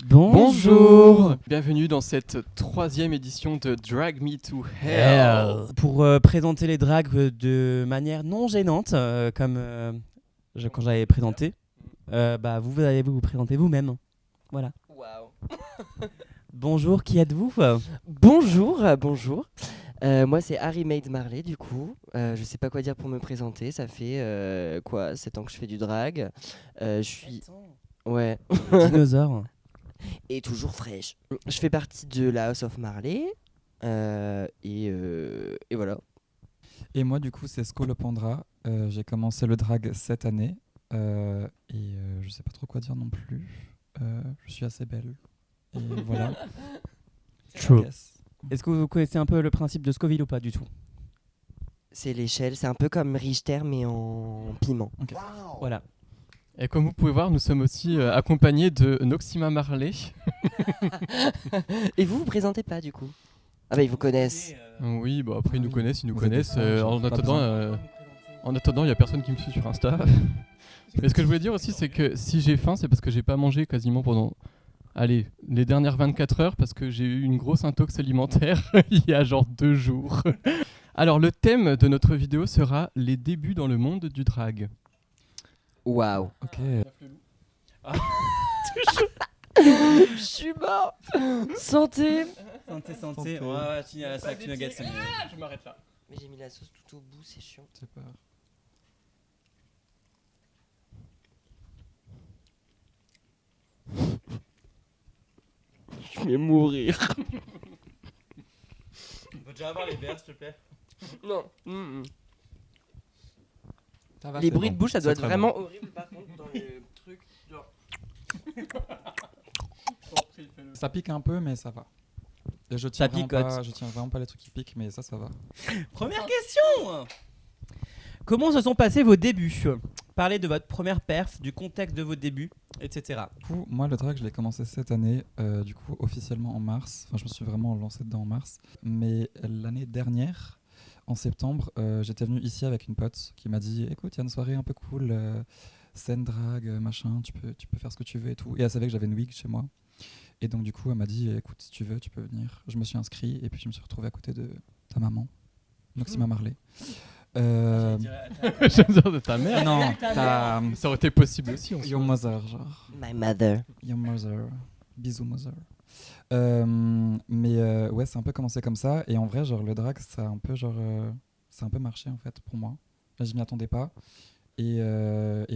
Bonjour. Bienvenue dans cette 3e édition de Drag Me to Hell. Pour présenter les drags de manière non gênante, comme quand j'avais présenté, vous allez vous présenter vous-même. Voilà. Waouh. Bonjour, qui êtes-vous ? Bonjour. Moi c'est Harry Maid Marley du coup. Je sais pas quoi dire pour me présenter. Ça fait 7 ans que je fais du drag. Je suis. Ouais. Dinosaure. Et toujours fraîche. Je fais partie de la House of Marley. Et voilà. Et moi, du coup, c'est Scolopendra. J'ai commencé le drag cette année. Je sais pas trop quoi dire non plus. Je suis assez belle. Et voilà. True. Yes. Est-ce que vous connaissez un peu le principe de Scoville ou pas du tout ? C'est l'échelle. C'est un peu comme Richter mais en piment. Okay. Wow. Voilà. Et comme vous pouvez voir, nous sommes aussi accompagnés de Noxima Marley. Et vous présentez pas du coup ? Ah bah ils vous connaissent. Oui, bah après ils nous connaissent. Vous êtes proches, En pas attendant, il y a personne qui me suit sur Insta. Mais ce que je voulais dire aussi, c'est que si j'ai faim, c'est parce que j'ai pas mangé quasiment pendant les dernières 24 heures parce que j'ai eu une grosse intox alimentaire il y a genre 2 jours. Alors le thème de notre vidéo sera les débuts dans le monde du drag. Waouh. Ok. Je suis mort. Santé. Santé. Je m'arrête là. Mais j'ai mis la sauce tout au bout, c'est chiant. C'est pas... Je vais mourir. On peut déjà avoir les verres, s'il te plaît. Non. Ça va, Les c'est bruits bon. de bouche, ça C'est doit être très vraiment bon. horrible par contre dans le truc. Genre. Ça pique un peu, mais ça va. Et je Ça tiens picote. je tiens vraiment pas les trucs qui piquent, mais ça va. Première question. Comment se sont passés vos débuts ? Parlez de votre première perf, du contexte de vos débuts, etc. Du coup, moi, le drag, je l'ai commencé cette année, du coup, officiellement en mars. Enfin, je me suis vraiment lancé dedans en mars. Mais l'année dernière, en septembre, j'étais venu ici avec une pote qui m'a dit « Écoute, il y a une soirée un peu cool, scène drag, machin, tu peux faire ce que tu veux et tout. » Et elle savait que j'avais une wig chez moi. Et donc, du coup, elle m'a dit « Écoute, si tu veux, tu peux venir. » Je me suis inscrit et puis je me suis retrouvé à côté de ta maman, Noxima Marley. Je veux dire de ta mère. Non, ta... Ça aurait été possible aussi. Your mother, genre. My mother. Your mother. Bisous, mother. Ouais, c'est un peu commencé comme ça. Et en vrai, genre, le drag, ça a un peu, ça a un peu marché, en fait, pour moi. Là, je m'y attendais pas. Et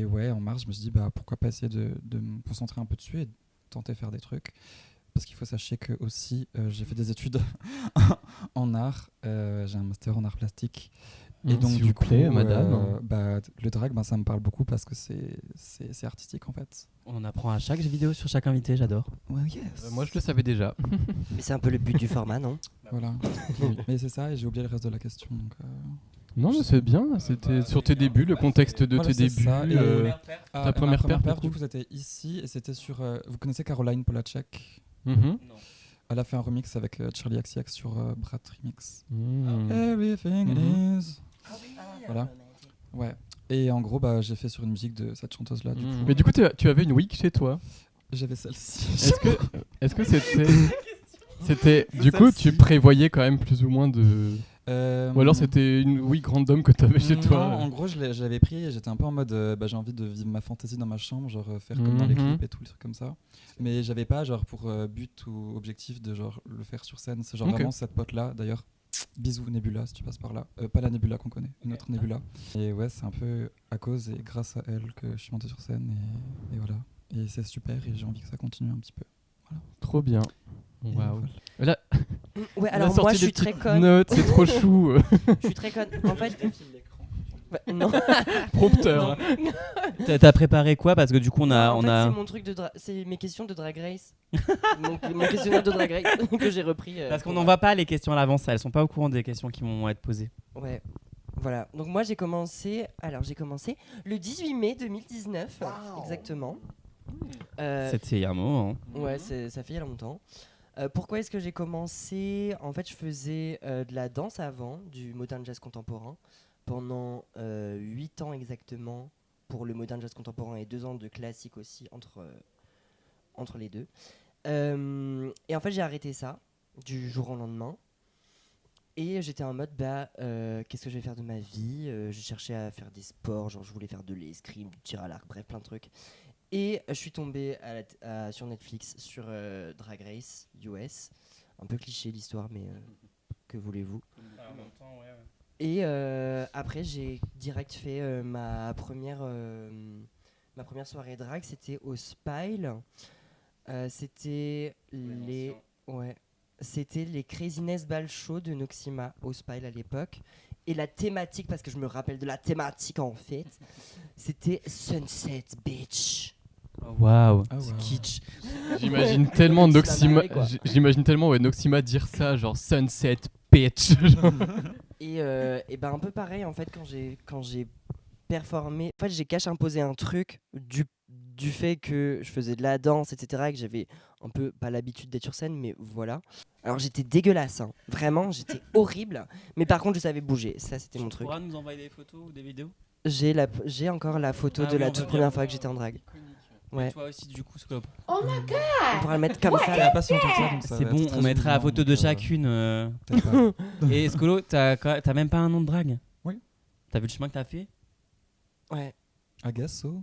ouais, en mars, je me suis dit, pourquoi pas essayer de me concentrer un peu dessus et de tenter de faire des trucs. Parce qu'il faut sachez que aussi, j'ai fait des études en art. J'ai un master en art plastique. Et donc, s'il du vous plaît, coup, madame. Le drag, ça me parle beaucoup parce que c'est artistique, en fait. On en apprend à chaque vidéo sur chaque invité, j'adore. Ouais, yes. Moi je le savais déjà. Mais c'est un peu le but du format, non ? Voilà. Mais c'est ça, et j'ai oublié le reste de la question. Donc, Non, mais c'est bien. C'était sur tes débuts, le contexte de voilà, tes c'est débuts. ça. Ta première paire, paire, du du coup coup, c'était ici, et c'était sur... vous connaissez Caroline Polacek ? Mhm. Elle a fait un remix avec Charlie XCX sur Brat Remix. Mmh. Everything Mhm. is... Voilà. Ouais. Et en gros, j'ai fait sur une musique de cette chanteuse-là, du coup. Mais du coup, tu avais une wig chez toi. J'avais celle-ci. Est-ce que c'était du coup, tu prévoyais quand même plus ou moins de... Ou alors c'était une wig random que tu avais chez toi. Non, en gros, je l'avais pris et j'étais un peu en mode j'ai envie de vivre ma fantaisie dans ma chambre, genre faire comme dans les clips et tout, les trucs comme ça. Mais j'avais pas genre pour but ou objectif de genre le faire sur scène. C'est genre vraiment cette pote-là, d'ailleurs. Bisous Nebula si tu passes par là. Pas la Nebula qu'on connaît, une autre Nebula. Et ouais, c'est un peu à cause et grâce à elle que je suis monté sur scène et voilà. Et c'est super et j'ai envie que ça continue un petit peu. Voilà. Trop bien. Et Waouh. voilà. Ouais, On a alors sorti moi des je suis très petites conne. notes, c'est trop chou. Je suis très conne. En fait. Non. Prompteur. T'as préparé quoi ? Parce que du coup, En fait, c'est mon truc de c'est mes questions de Drag Race. mon questionnaire de Drag Race que j'ai repris. Parce qu'on n'envoie pas les questions à l'avance, elles sont pas au courant des questions qui vont être posées. Ouais. Voilà. Donc moi j'ai commencé le 18 mai 2019 exactement. C'était il y a un moment. Ouais, ça fait il y a longtemps. Pourquoi est-ce que j'ai commencé ? En fait, je faisais de la danse avant, du modern jazz contemporain, pendant 8 ans exactement pour le modern jazz contemporain et 2 ans de classique aussi entre les deux. Et en fait, j'ai arrêté ça du jour au lendemain. Et j'étais en mode, qu'est-ce que je vais faire de ma vie? Je cherchais à faire des sports, genre je voulais faire de l'escrime, du tir à l'arc, bref, plein de trucs. Et je suis tombé sur Netflix sur Drag Race US. Un peu cliché l'histoire, mais que voulez-vous? Et après, j'ai direct fait ma première soirée drag, c'était au Spile. C'était les Craziness Ball Show de Noxima au Spile à l'époque. Et la thématique, parce que je me rappelle de la thématique en fait, c'était Sunset Beach. Waouh, Ah, c'est wow. kitsch. J'imagine tellement Tu l'as Noxima, marré, quoi. j'imagine tellement Noxima dire ça, genre Sunset Bitch. Et un peu pareil en fait quand j'ai performé. En fait, j'ai caché imposé un truc du fait que je faisais de la danse, etc. Et que j'avais un peu pas l'habitude d'être sur scène, mais voilà. Alors j'étais dégueulasse, hein. Vraiment, j'étais horrible. Mais par contre, je savais bouger. Ça, c'était mon Tu truc. pourras nous envoyer des photos ou des vidéos? J'ai encore la photo Ah de oui, la on toute veut première bien. fois que j'étais en drague. Ouais. Toi aussi, du coup, Scope. On pourra le mettre comme Il y a ça. pas si longtemps que ça, donc ça C'est va bon, être très on mettra la humiliant, photo de donc, chacune. peut-être pas. Et Scolo, t'as même pas un nom de drague? Oui. T'as vu le chemin que t'as fait? Ouais. I guess so.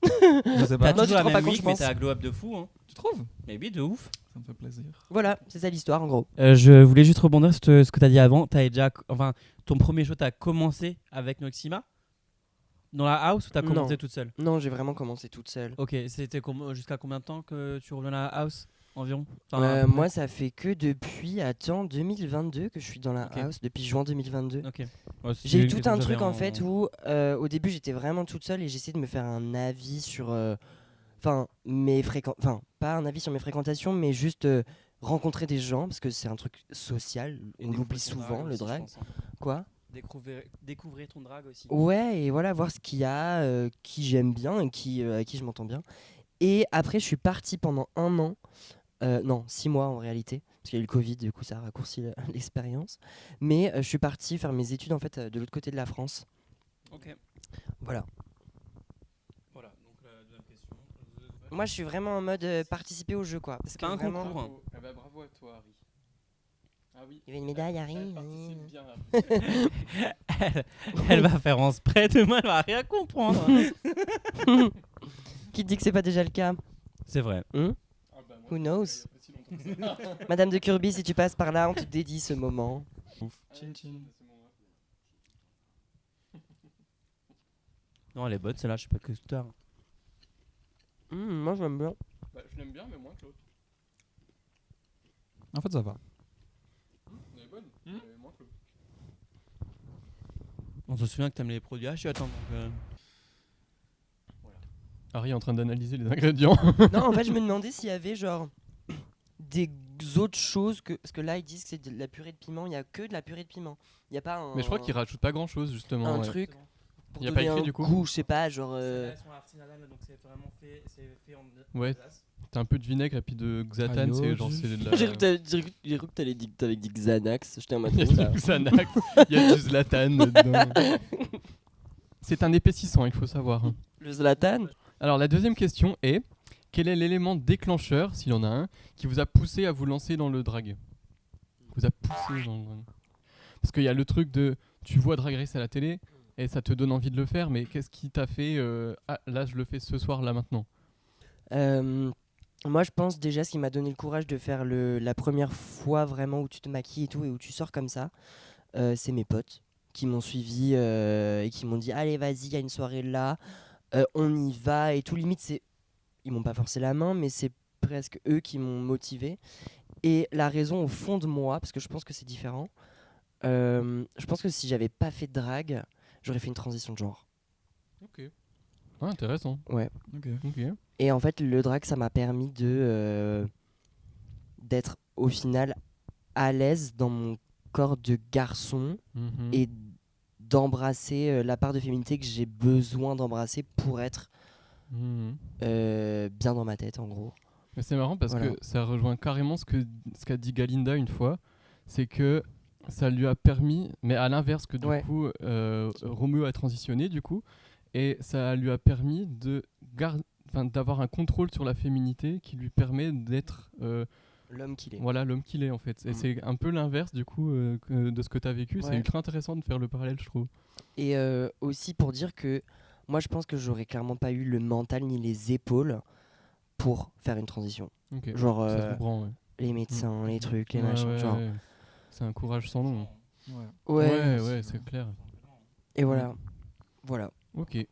Je sais pas. T'as Non, tu toujours te la rends pas même compte, wig, je mais pense. t'as un glow up de fou, hein. Tu trouves? Mais oui, de ouf. Ça me fait plaisir. Voilà, c'est ça l'histoire en gros. Je voulais juste rebondir sur ce que t'as dit avant. Ton premier show, t'as commencé avec Noxima dans la house ou t'as commencé Non. toute seule? Non, j'ai vraiment commencé toute seule. Ok, c'était jusqu'à combien de temps que tu reviens à la house environ? Enfin, à peu près. Moi, ça fait que depuis 2022 que je suis dans la Ok. house, depuis juin 2022. Ok. Ouais, c'est J'ai eu une tout question un que truc j'avais en fait où au début j'étais vraiment toute seule et j'essayais de me faire un avis sur pas un avis sur mes fréquentations mais juste rencontrer des gens parce que c'est un truc social, on l'oublie souvent le drag. Quoi? Découvrir ton drag aussi. Ouais, et voilà, voir ce qu'il y a, qui j'aime bien et à qui je m'entends bien. Et après, je suis partie pendant 1 an, non, 6 mois en réalité, parce qu'il y a eu le Covid, du coup ça a raccourci l'expérience. Mais je suis partie faire mes études en fait de l'autre côté de la France. Ok. Voilà. Voilà, donc la deuxième question. Moi, je suis vraiment en mode participer au jeu, quoi. Parce que Pas un vraiment, concours, hein. Ah bah, bravo à toi, Harry. Ah oui. il y avait une médaille, Harry. Elle participe bien, Harry. Elle va faire en spray demain, elle va rien comprendre. Qui te dit que c'est pas déjà le cas? C'est vrai. Ah bah, moi, Who je knows? l'ai fait il y a pas si longtemps que ça. Madame de Kirby, si tu passes par là, on te dédie ce moment. Ouf. Ah, Chin chin. c'est mon rêve. Non, elle est bonne celle-là, je sais pas que c'est tard. Moi, j'aime bien. Bah, je l'aime bien, mais moins que l'autre. En fait, ça va. Elle est bonne, mais moins que l'autre. On se souvient que t'aimes les produits H, attends. Harry est en train d'analyser les ingrédients. Non, en fait, je me demandais s'il y avait genre des autres choses que. Parce que là, ils disent que c'est de la purée de piment. Il y a que de la purée de piment. Il n'y a pas un. Mais je crois qu'il rajoute pas grand chose, justement. un ouais. truc pour Y a pas donner écrit, un du coup goût, je sais pas, genre. Elles sont artisanales, donc c'est vraiment fait en Ouais. T'as un peu de vinaigre et puis de xathane, Aïe, c'est genre oh, c'est de J'ai la. cru que t'avais dit Xanax. J'étais en mode. Il y a du Xanax, il y a du Zlatan dedans. C'est un épaississant, il faut savoir. Le Zlatan. Alors la deuxième question est quel est l'élément déclencheur, s'il y en a un, qui vous a poussé à vous lancer dans le drag? Vous a poussé dans le drag. Parce qu'il y a le truc de tu vois Drag Race à la télé et ça te donne envie de le faire, mais qu'est-ce qui t'a fait ah là je le fais ce soir là maintenant? Moi, je pense déjà ce qui m'a donné le courage de faire la première fois vraiment où tu te maquilles et tout et où tu sors comme ça, c'est mes potes qui m'ont suivi et qui m'ont dit allez vas-y, il y a une soirée là, on y va et tout. Limite, ils m'ont pas forcé la main, mais c'est presque eux qui m'ont motivé. Et la raison au fond de moi, parce que je pense que c'est différent, je pense que si j'avais pas fait de drague, j'aurais fait une transition de genre. Ok. Ah, intéressant. Ouais. Ok. Ok. Et en fait, le drag, ça m'a permis d'être au final à l'aise dans mon corps de garçon Mhm. et d'embrasser la part de féminité que j'ai besoin d'embrasser pour être Mhm. bien dans ma tête, en gros. Mais c'est marrant parce Voilà. que ça rejoint carrément ce qu'a dit Galinda une fois, c'est que ça lui a permis, mais à l'inverse que du Ouais. coup Roméo a transitionné du coup, et ça lui a permis d'avoir un contrôle sur la féminité qui lui permet d'être L'homme qu'il est. voilà, l'homme qu'il est en fait. Et c'est un peu l'inverse du coup de ce que tu as vécu. C'est Ouais. ultra intéressant de faire le parallèle, je trouve. Et aussi pour dire que moi je pense que j'aurais clairement pas eu le mental ni les épaules pour faire une transition. Ok. Genre Ça se comprend, ouais. les médecins, les trucs, les Ouais, machins. ouais, Genre. ouais. C'est un courage sans nom. Ouais. Ouais, c'est clair. Et voilà. Voilà. Ok. Eh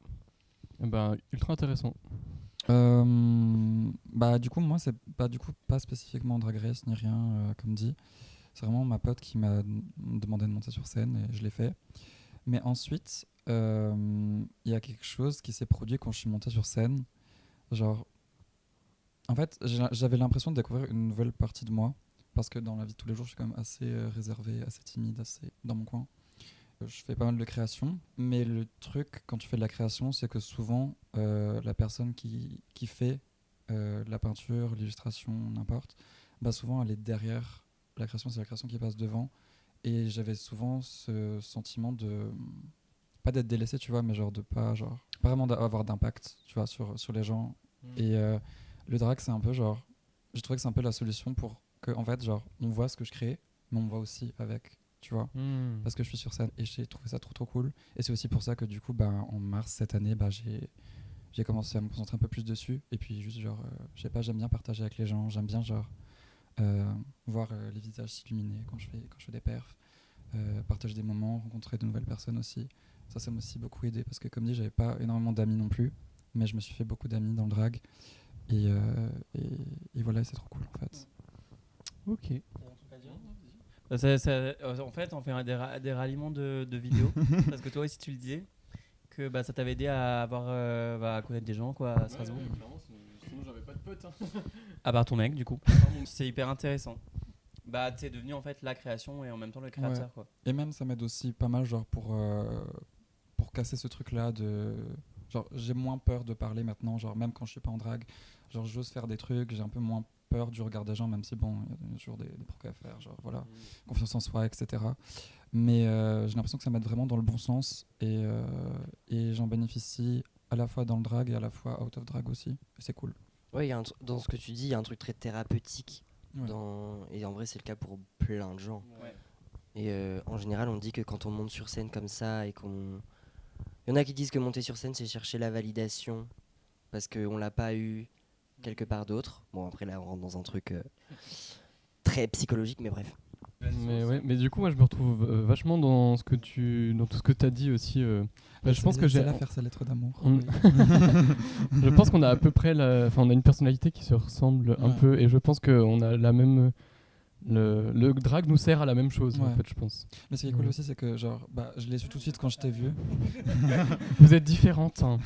ben, ultra intéressant. Bah du coup moi c'est pas du coup pas spécifiquement Drag Race ni rien comme dit. C'est vraiment ma pote qui m'a demandé de monter sur scène et je l'ai fait. Mais ensuite il y a quelque chose qui s'est produit quand je suis monté sur scène. Genre en fait j'avais l'impression de découvrir une nouvelle partie de moi parce que dans la vie de tous les jours je suis quand même assez réservé, assez timide, assez dans mon coin. Je fais pas mal de création, mais le truc quand tu fais de la création, c'est que souvent la personne qui fait la peinture, l'illustration, n'importe, bah souvent elle est derrière la création, c'est la création qui passe devant. Et j'avais souvent ce sentiment de pas d'être délaissé, tu vois, mais genre de pas vraiment avoir d'impact, tu vois, sur les gens. Et le drag, c'est un peu genre, je trouvais que c'est un peu la solution pour que en fait genre on voit ce que je crée, mais on voit aussi avec, tu vois. Parce que je suis sur scène et j'ai trouvé ça trop cool. Et c'est aussi pour ça que du coup en mars cette année j'ai commencé à me concentrer un peu plus dessus. Et puis juste genre je sais pas, j'aime bien partager avec les gens, j'aime bien genre voir les visages s'illuminer quand je fais des perfs, partager des moments, rencontrer de nouvelles personnes aussi. Ça m'a aussi beaucoup aidé parce que comme dit j'avais pas énormément d'amis non plus, mais je me suis fait beaucoup d'amis dans le drag et voilà, c'est trop cool en fait. Ok. En fait, on fait des ralliements de vidéos parce que toi aussi tu le disais que ça t'avait aidé à à connaître des gens quoi à Strasbourg. Sinon j'avais pas de potes. À part ton mec du coup. C'est hyper intéressant. T'es devenu en fait la création et en même temps le créateur quoi. Et même ça m'aide aussi pas mal genre pour casser ce truc là de genre j'ai moins peur de parler maintenant, genre même quand je suis pas en drague, genre j'ose faire des trucs, j'ai un peu moins peur du regard des gens, même si bon il y a toujours des progrès à faire, genre voilà, confiance en soi, etc. Mais j'ai l'impression que ça m'aide vraiment dans le bon sens et j'en bénéficie à la fois dans le drag et à la fois out of drag aussi, et c'est cool. Ouais, dans ce que tu dis, il y a un truc très thérapeutique. Ouais. Et en vrai, c'est le cas pour plein de gens. Ouais. Et en général, on dit que quand on monte sur scène comme ça et qu'on... Il y en a qui disent que monter sur scène, c'est chercher la validation parce qu'on l'a pas eu quelque part d'autre. Bon, après, là, on rentre dans un truc très psychologique, mais bref. Mais du coup, moi, je me retrouve vachement dans tout ce que tu as dit aussi. Je pense que j'ai à faire sa lettre d'amour. Je pense qu'on a à peu près on a une personnalité qui se ressemble un peu et je pense qu'on a la même le drag nous sert à la même chose en fait, je pense. Mais ce qui est cool aussi, c'est que genre je l'ai su tout de suite quand je t'ai vu. Vous êtes différentes hein.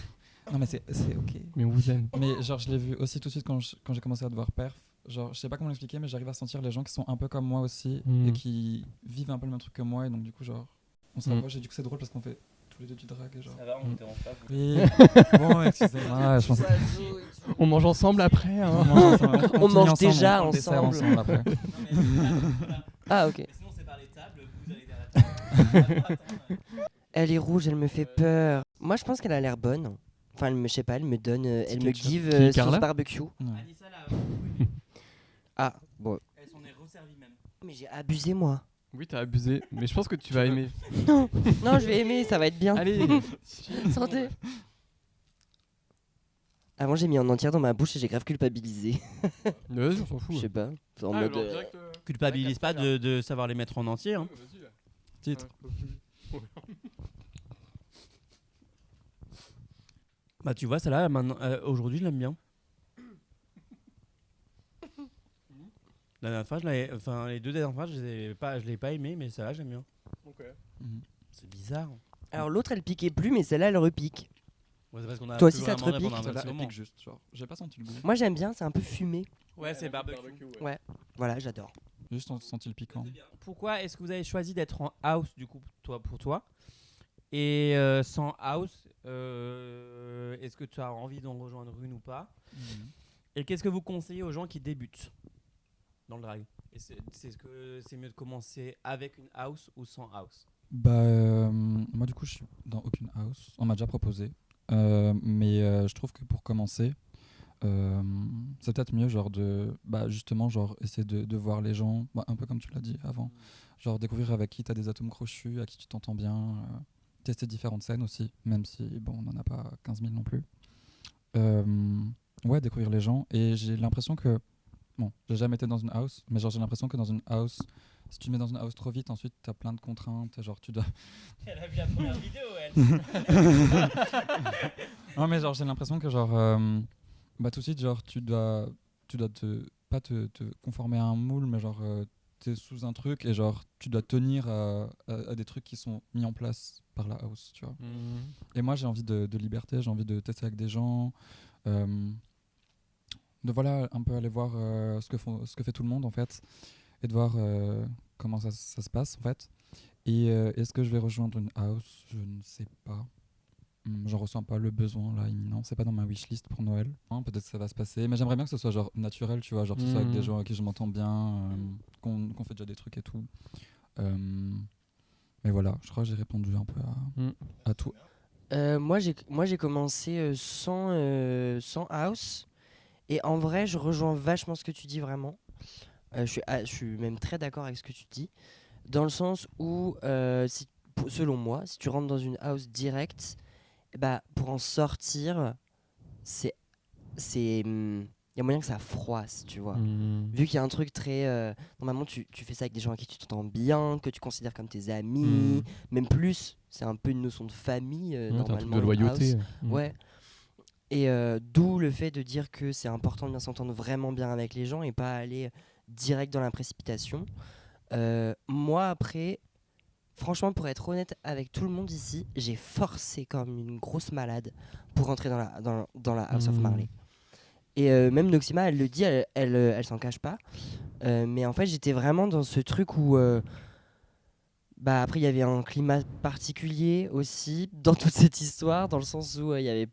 Non mais c'est ok. Mais on vous aime. Mais genre je l'ai vu aussi tout de suite quand j'ai commencé à te voir perf. Genre je sais pas comment l'expliquer, mais j'arrive à sentir les gens qui sont un peu comme moi aussi et qui vivent un peu le même truc que moi, et donc du coup genre on se rapproche et du coup c'est drôle parce qu'on fait tous les deux du drag et genre. Ça va, on te dérange pas. Oui. Bon, excusez-moi. Je pense... On mange ensemble après hein. On mange ensemble, déjà on dessert ensemble. après. Ah, ok. Mais sinon c'est par les tables, vous allez derrière la table. Elle est rouge, elle me fait peur. Moi, je pense qu'elle a l'air bonne. Enfin, je sais pas, elle me donne... elle me give Qui, sauce Carla barbecue. Anissa là, oui. Ah, bon. Elles sont resservies même. Mais j'ai abusé, moi. Oui, t'as abusé, mais je pense que tu vas aimer. Non, je vais aimer, ça va être bien. Allez. Santé. Avant, j'ai mis en entière dans ma bouche et j'ai grave culpabilisé. Vas-y, on s'en fout. Je sais pas. En Ah, mode, alors, direct, Culpabilise pas de savoir les mettre en entier. Hein. vas-y, là. Titre. Tu vois, celle-là, maintenant, aujourd'hui, je l'aime bien. La dernière fois, les deux dernières fois, je l'ai pas aimé, mais celle-là, j'aime bien. Ok. C'est bizarre. Alors, l'autre, elle piquait plus, mais celle-là, elle repique. Ouais, c'est parce qu'on a Toi aussi, plus ça te vraiment repique répondu à un Celle-là, petit elle moment. pique juste, genre j'ai pas senti le goût. Moi, j'aime bien, c'est un peu fumé. Ouais, c'est barbecue. Ouais. Voilà, j'adore. Juste senti le piquant. Pourquoi est-ce que vous avez choisi d'être en house, du coup, pour toi Et sans house, est-ce que tu as envie d'en rejoindre une ou pas Et qu'est-ce que vous conseillez aux gens qui débutent dans le drag? Est-ce que c'est mieux de commencer avec une house ou sans house? Moi du coup je suis dans aucune house. On m'a déjà proposé, mais je trouve que pour commencer, c'est peut-être mieux genre justement genre essayer de voir les gens, un peu comme tu l'as dit avant, genre découvrir avec qui tu as des atomes crochus, à qui tu t'entends bien, tester différentes scènes aussi, même si bon on n'en a pas 15 000 non plus. Ouais, découvrir les gens, et j'ai l'impression que bon, j'ai jamais été dans une house, mais genre j'ai l'impression que dans une house, si tu te mets dans une house trop vite, ensuite t'as plein de contraintes, genre tu dois... Elle a vu la première vidéo, elle. Non mais genre j'ai l'impression que genre tout de suite genre tu dois pas te conformer à un moule, mais genre t'es sous un truc et genre tu dois tenir à des trucs qui sont mis en place par la house, tu vois. Et moi j'ai envie de liberté, j'ai envie de tester avec des gens, de voilà un peu aller voir ce que fait tout le monde en fait, et de voir comment ça se passe en fait. Et est-ce que je vais rejoindre une house? Je ne sais pas. J'en ressens pas le besoin là imminent, c'est pas dans ma wishlist pour Noël. Peut-être que ça va se passer, mais j'aimerais bien que ce soit genre naturel, tu vois, genre que ce soit avec des gens avec qui je m'entends bien, qu'on fait déjà des trucs et tout. Mais voilà, je crois que j'ai répondu un peu à tout. Moi j'ai commencé sans house, et en vrai je rejoins vachement ce que tu dis vraiment. Je suis même très d'accord avec ce que tu dis, dans le sens où selon moi, si tu rentres dans une house directe, bah pour en sortir, c'est il y a moyen que ça froisse, tu vois. Vu qu'il y a un truc très normalement tu fais ça avec des gens avec qui tu t'entends bien, que tu considères comme tes amis, même plus, c'est un peu une notion de famille t'as un truc normalement, de une loyauté. house. Ouais. Et d'où le fait de dire que c'est important de bien s'entendre vraiment bien avec les gens et pas aller direct dans la précipitation. Moi après, franchement, pour être honnête avec tout le monde ici, j'ai forcé comme une grosse malade pour rentrer dans la House of Marley. Et même Noxima, elle le dit, elle s'en cache pas. Mais en fait, j'étais vraiment dans ce truc où... après, il y avait un climat particulier aussi dans toute cette histoire, dans le sens où il y avait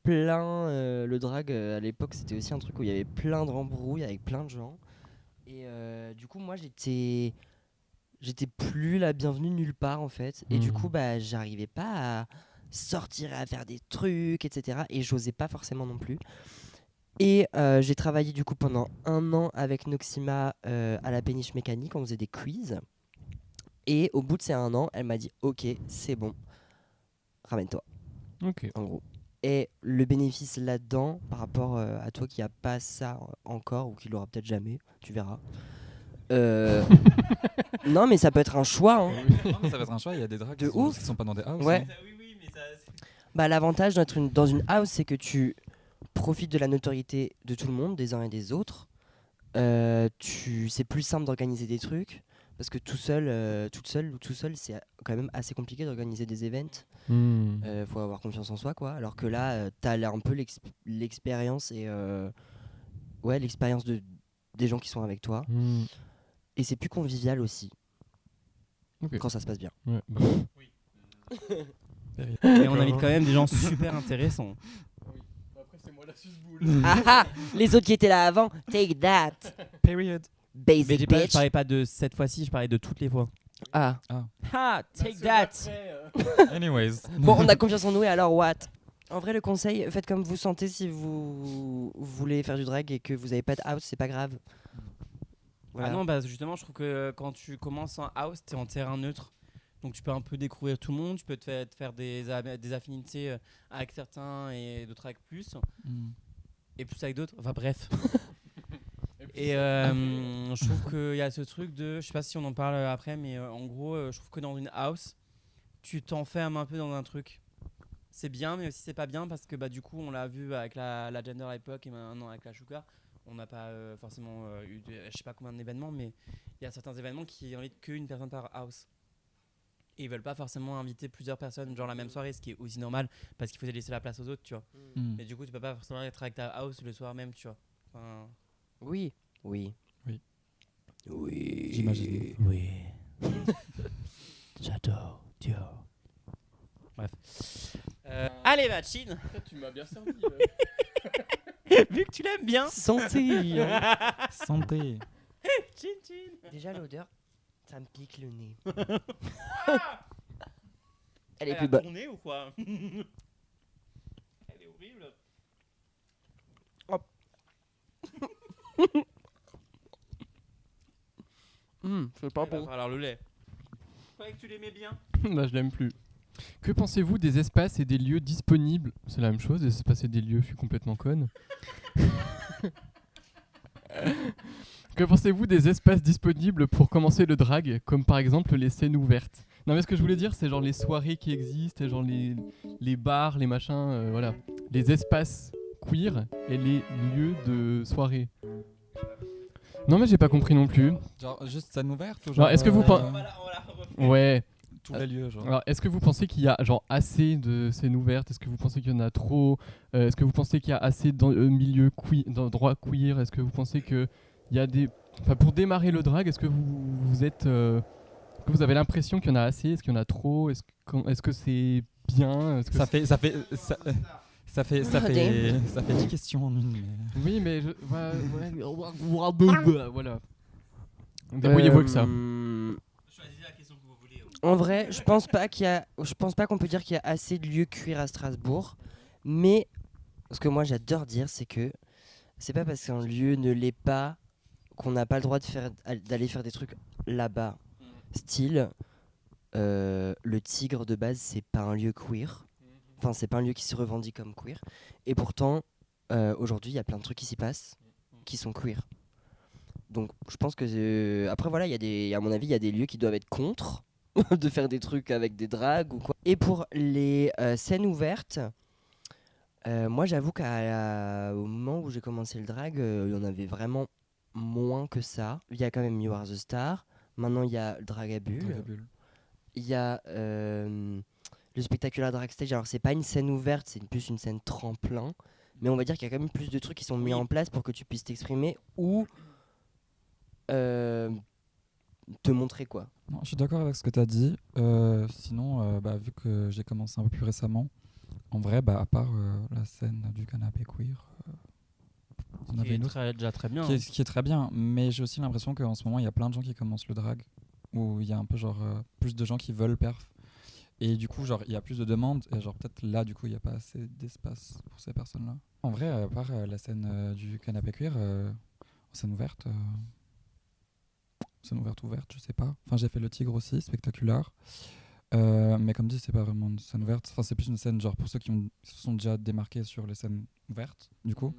plein... le drag, à l'époque, c'était aussi un truc où il y avait plein d'embrouilles avec plein de gens. Et du coup, moi, j'étais plus la bienvenue nulle part en fait, et du coup j'arrivais pas à sortir et à faire des trucs, etc., et j'osais pas forcément non plus. Et j'ai travaillé du coup pendant 1 an avec Noxima à la péniche mécanique, on faisait des quiz, et au bout de ces 1 an elle m'a dit ok c'est bon, ramène-toi, en gros. Et le bénéfice là-dedans par rapport à toi qui a pas ça encore, ou qui l'aura peut-être jamais, tu verras. Non mais ça peut être un choix hein. Non, mais ça va être un choix, il y a des drags De qui ouf. sont pas dans des houses. Ouais. Mais L'avantage d'être dans une house, c'est que tu profites de la notoriété de tout le monde, des uns et des autres. C'est plus simple d'organiser des trucs, parce que toute seule, c'est quand même assez compliqué d'organiser des events. Faut avoir confiance en soi, quoi. Alors que là, t'as un peu l'expérience et l'expérience des gens qui sont avec toi. Et c'est plus convivial aussi, quand ça se passe bien. Et on invite quand même des gens super intéressants. Après, c'est moi la suce-boule. Les autres qui étaient là avant, take that. Period. Mais Basic je bitch. parlais pas de cette fois-ci, je parlais de toutes les fois. Ah. Take that. Anyways. Bon, on a confiance en nous, et alors what? En vrai, le conseil, faites comme vous sentez. Si vous voulez faire du drag et que vous avez pas de house, c'est pas grave. Voilà. Ah non, justement, je trouve que quand tu commences en house, t'es en terrain neutre. Donc tu peux un peu découvrir tout le monde, tu peux te faire des affinités avec certains et d'autres avec plus. Et plus avec d'autres. Enfin bref. Et je trouve qu'il y a ce truc de... Je sais pas si on en parle après, mais en gros, je trouve que dans une house, tu t'enfermes un peu dans un truc. C'est bien, mais aussi c'est pas bien, parce que du coup, on l'a vu avec la gender à l'époque et maintenant avec la sugar. On n'a pas forcément eu je sais pas combien d'événements, mais il y a certains événements qui invitent qu'une personne par house. Et ils veulent pas forcément inviter plusieurs personnes genre la même soirée, ce qui est aussi normal parce qu'il faut laisser la place aux autres, tu vois. Mais du coup, tu peux pas forcément être avec ta house le soir même, tu vois. Enfin... Oui. J'imagine. Oui. J'adore Dior. Bref. Allez, machine. Tu m'as bien servi. Vu que tu l'aimes bien. Santé. Santé. Chin chin. Déjà l'odeur, ça me pique le nez. Elle Elle est a plus bonne. tourné ou quoi? Elle est horrible. C'est pas Il va falloir le lait. Je croyais que tu l'aimais bien. Bah, je l'aime plus. Que pensez-vous des espaces et des lieux disponibles? C'est la même chose, des espaces et des lieux, je suis complètement conne. Que pensez-vous des espaces disponibles pour commencer le drag, comme par exemple les scènes ouvertes? Non mais ce que je voulais dire, c'est genre les soirées qui existent, genre les bars, les machins, voilà. Les espaces queer et les lieux de soirée. Non mais j'ai pas compris non plus. Genre juste scène ouverte ou Non, genre, est-ce que vous pensez... On va la refaire. Ouais. tous les lieux genre. Alors, est-ce que vous pensez qu'il y a genre assez de scènes ouvertes? Est-ce que vous pensez qu'il y en a trop? Est-ce que vous pensez qu'il y a assez d'endroits queer? Est-ce que vous pensez qu'il y a des... Enfin, pour démarrer le drag, est-ce que vous êtes... que vous avez l'impression qu'il y en a assez? Est-ce qu'il y en a trop? Est-ce que c'est bien? Est-ce que Ça fait 10 questions en une. Mais... Oui, mais... Voilà. Débrouillez-vous avec ça. Choisissez la question que vous voulez. En vrai, je pense pas qu'on peut dire qu'il y a assez de lieux cuir à Strasbourg, mais ce que moi j'adore dire, c'est que c'est pas parce qu'un lieu ne l'est pas qu'on n'a pas le droit d'aller faire des trucs là-bas. Style, le Tigre de base, c'est pas un lieu queer. Enfin, c'est pas un lieu qui se revendique comme queer. Et pourtant, aujourd'hui, il y a plein de trucs qui s'y passent qui sont queer. Donc, je pense que après voilà, à mon avis, il y a des lieux qui doivent être contre de faire des trucs avec des dragues ou quoi. Et pour les scènes ouvertes, moi, j'avoue qu'au moment où j'ai commencé le drag, il y en avait vraiment moins que ça. Il y a quand même You Are the Star. Maintenant, il y a Dragabule. Dragabule. Il y a le Spectacular Drag Stage. Alors, c'est pas une scène ouverte, c'est plus une scène tremplin. Mais on va dire qu'il y a quand même plus de trucs qui sont mis en place pour que tu puisses t'exprimer ou te montrer quoi. Non, je suis d'accord avec ce que tu as dit. Sinon, vu que j'ai commencé un peu plus récemment, en vrai, à part la scène du canapé queer, il y en avait une autre Déjà très bien. qui est très bien. Mais j'ai aussi l'impression qu'en ce moment, il y a plein de gens qui commencent le drag, où il y a un peu plus de gens qui veulent perf. Et du coup, il y a plus de demandes. Et peut-être là, du coup, il n'y a pas assez d'espace pour ces personnes-là. En vrai, à part la scène du canapé queer, scène ouverte... Scène ouverte, je sais pas. Enfin, j'ai fait le Tigre aussi, spectaculaire. Mais comme dit, c'est pas vraiment une scène ouverte. Enfin, c'est plus une scène pour ceux qui se sont déjà démarqués sur les scènes ouvertes, du coup.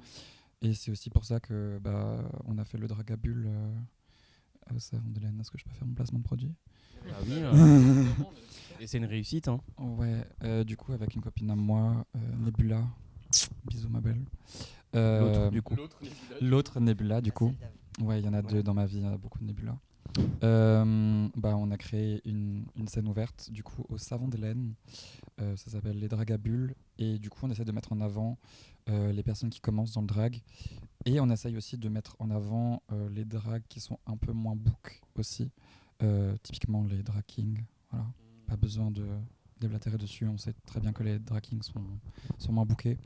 Et c'est aussi pour ça que on a fait le Dragabule au Savon de Laine. Est-ce que je peux faire mon placement de produit? Ah oui. Et c'est une réussite, hein. Ouais. Du coup, avec une copine à moi, Nebula. Bisous, ma belle. L'autre, du coup. L'autre Nebula, du coup. Ouais, il y en a deux dans ma vie, il y en a beaucoup de Nebula. On a créé une scène ouverte du coup au Savon d'Hélène. Ça s'appelle les Dragabules et du coup on essaie de mettre en avant les personnes qui commencent dans le drag et on essaye aussi de mettre en avant les drags qui sont un peu moins book aussi, typiquement les drag kings. Voilà, pas besoin de déblatérer dessus, on sait très bien que les drag kings sont moins bookés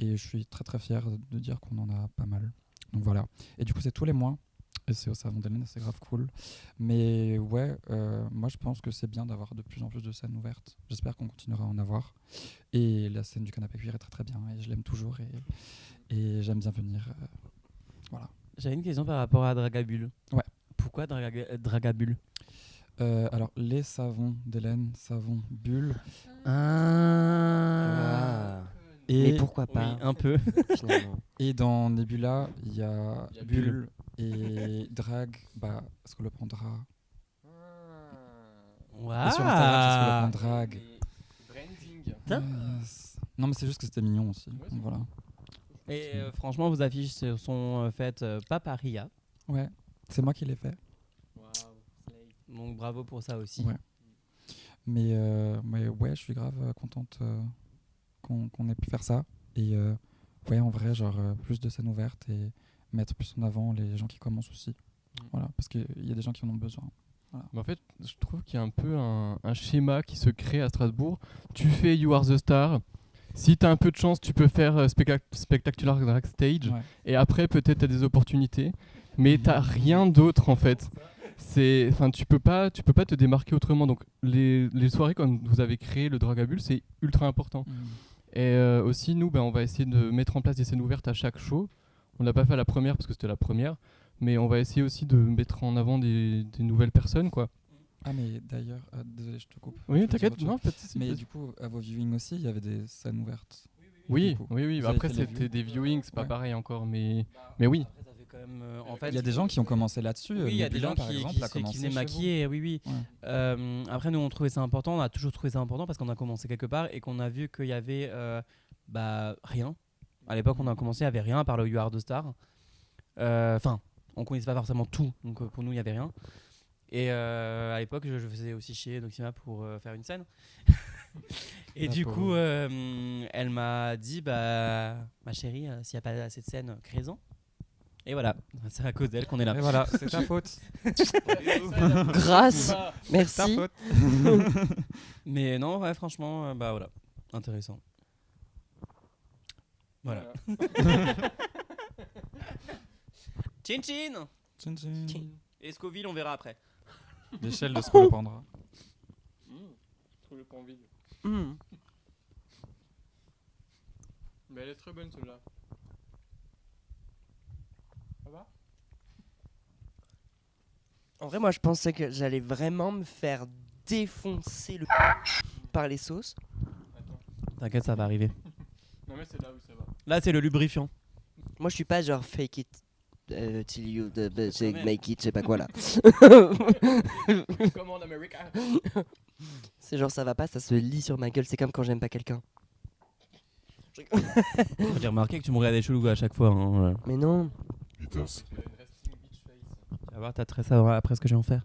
et je suis très très fier de dire qu'on en a pas mal. Donc voilà, et du coup c'est tous les mois. Et c'est au Savon d'Hélène, c'est grave cool. Mais ouais, moi je pense que c'est bien d'avoir de plus en plus de scènes ouvertes. J'espère qu'on continuera à en avoir. Et la scène du canapé cuir est très très bien. Et je l'aime toujours et j'aime bien venir. Voilà. J'avais une question par rapport à Dragabule. Ouais. Pourquoi Dragabule? Alors, les savons d'Hélène, savons bulles. Mais pourquoi pas Oui, un peu. finalement. Et dans Nebula, il y a Bulle et Drag, est-ce qu'on le prendra? Et sur Instagram, est-ce qu'on le prend Drag? Yes. Non, mais c'est juste que c'était mignon aussi. Ouais, Donc voilà. Et franchement, vos affiches sont faites pas par Ria. Ouais, c'est moi qui l'ai fait. Donc bravo pour ça aussi. Ouais. Mais ouais, je suis grave contente qu'on ait pu faire ça. Et ouais, en vrai, plus de scènes ouvertes et mettre plus en avant les gens qui commencent aussi. Voilà, parce qu'il y a des gens qui en ont besoin. Voilà. Mais en fait, je trouve qu'il y a un peu un schéma qui se crée à Strasbourg. Tu fais You Are the Star. Si tu as un peu de chance, tu peux faire Spectacular Drag Stage. Ouais. Et après, peut-être tu as des opportunités. Mais tu n'as rien d'autre en fait. Tu peux pas te démarquer autrement. Donc les soirées, comme vous avez créé le Dragabule, c'est ultra important. Et aussi, nous, on va essayer de mettre en place des scènes ouvertes à chaque show. On l'a pas fait à la première parce que c'était la première, mais on va essayer aussi de mettre en avant des nouvelles personnes, quoi. Ah, mais d'ailleurs, désolé, je te coupe. Oui, Je veux dire t'inquiète, autre chose. non, pas de souci. Mais du coup, à vos viewings aussi, il y avait des scènes ouvertes. Oui, du coup, oui. vous avez Après, fait les c'était des viewings, c'est pas Ouais. pareil encore, mais oui. Après, ça fait quand même, en fait, Il y a des gens qui ont commencé là-dessus. Oui, il y a des Nebula, gens par qui, exemple, qui, a se- qui commencé venaient chez maquiller, oui. vous. Ouais. Après, nous, on trouvait ça important, on a toujours trouvé ça important parce qu'on a commencé quelque part et qu'on a vu qu'il y avait rien. À l'époque, on a commencé, il n'y avait rien à part le You Are the Star. Enfin, on connaissait pas forcément tout, donc pour nous, il n'y avait rien. Et à l'époque, je faisais aussi chier Noxima pour faire une scène. Et La du pauvre. coup, elle m'a dit, ma chérie, s'il n'y a pas assez de scènes, crée-en. Et voilà, c'est à cause d'elle qu'on est là. Et voilà, c'est ta faute. Grâce. Ta Merci. faute. Mais non, ouais, franchement, voilà, intéressant. Voilà. Chin chin. Tchin, tchin. Et Scoville, on verra après. L'échelle de ce qu'on le prendra. Trouve le pan vide. Hmm. Mais elle est très bonne celle-là. Ça va? En vrai, moi, je pensais que j'allais vraiment me faire défoncer le par les sauces. Attends. T'inquiète, ça va arriver. Non mais c'est là où ça va. Là, c'est le lubrifiant. Moi, je suis pas genre fake it till you même. make it, je sais pas quoi là. Comme en Amérique. C'est genre ça va pas, ça se lit sur ma gueule. C'est comme quand j'aime pas quelqu'un. J'ai remarqué que tu me regardais chelou à chaque fois. Hein. Mais non. Tu vas voir, t'as très ça après ce que j'ai en faire.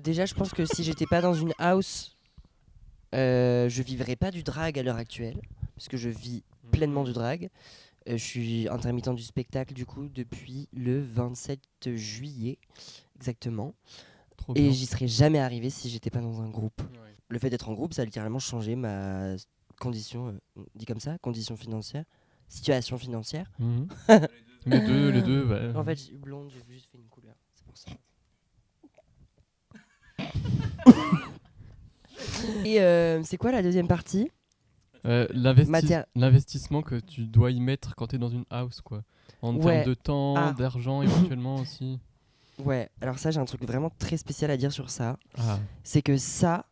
Déjà, je pense que si j'étais pas dans une house, je vivrais pas du drag à l'heure actuelle, parce que je vis pleinement du drag. Je suis intermittent du spectacle du coup depuis le 27 juillet exactement, Trop et bien. j'y serais jamais arrivé si j'étais pas dans un groupe. Ouais. Le fait d'être en groupe, ça a littéralement changé ma condition, dit comme ça, condition financière, situation financière. Mhm. les deux, ouais. En fait, je suis blonde, j'ai juste fait une couleur, c'est pour ça. Et c'est quoi la deuxième partie? Matéri- L'investissement que tu dois y mettre quand tu es dans une house, quoi. En Ouais. termes de temps, Ah. d'argent éventuellement aussi. Ouais, alors ça j'ai un truc vraiment très spécial à dire sur ça. Ah. C'est que ça,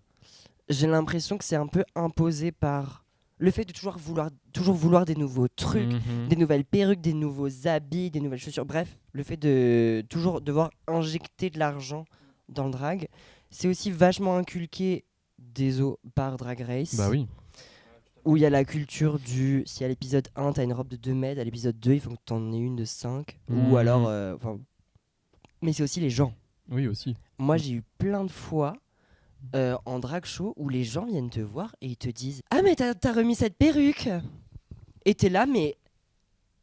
j'ai l'impression que c'est un peu imposé par le fait de toujours vouloir des nouveaux trucs, Mhm. des nouvelles perruques, des nouveaux habits, des nouvelles chaussures. Bref, le fait de toujours devoir injecter de l'argent dans le drag, c'est aussi vachement inculqué par Drag Race. Bah oui. Où il y a la culture du si à l'épisode 1 t'as une robe de 2 mètres, à l'épisode 2 il faut que t'en aies une de 5. Mhm. Ou alors. Mais c'est aussi les gens. Oui, aussi. Moi j'ai eu plein de fois en drag show où les gens viennent te voir et ils te disent ah mais t'as remis cette perruque. Et t'es là mais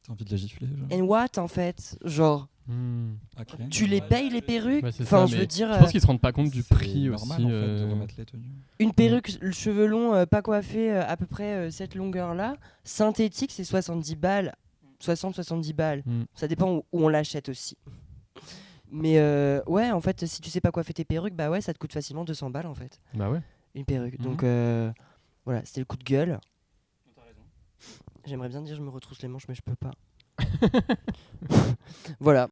T'as envie de la gifler, genre. and what en fait. Genre Hmm. Ok. tu les payes les perruques. Ouais, c'est Enfin ça, je mais veux dire Je pense qu'ils se rendent pas compte du C'est prix normal, aussi. en fait, de remettre les tenues. une perruque, le cheveu long pas coiffé à peu près cette longueur là, synthétique c'est 70 balles. 60-70 balles. Hmm. Ça dépend où on l'achète aussi. Mais ouais, en fait, si tu sais pas coiffer tes perruques, bah ouais, ça te coûte facilement 200 balles en fait, Bah ouais. une perruque. Mhm. Donc voilà, c'était le coup de gueule. J'aimerais bien dire je me retrousse les manches, mais je peux pas. Voilà.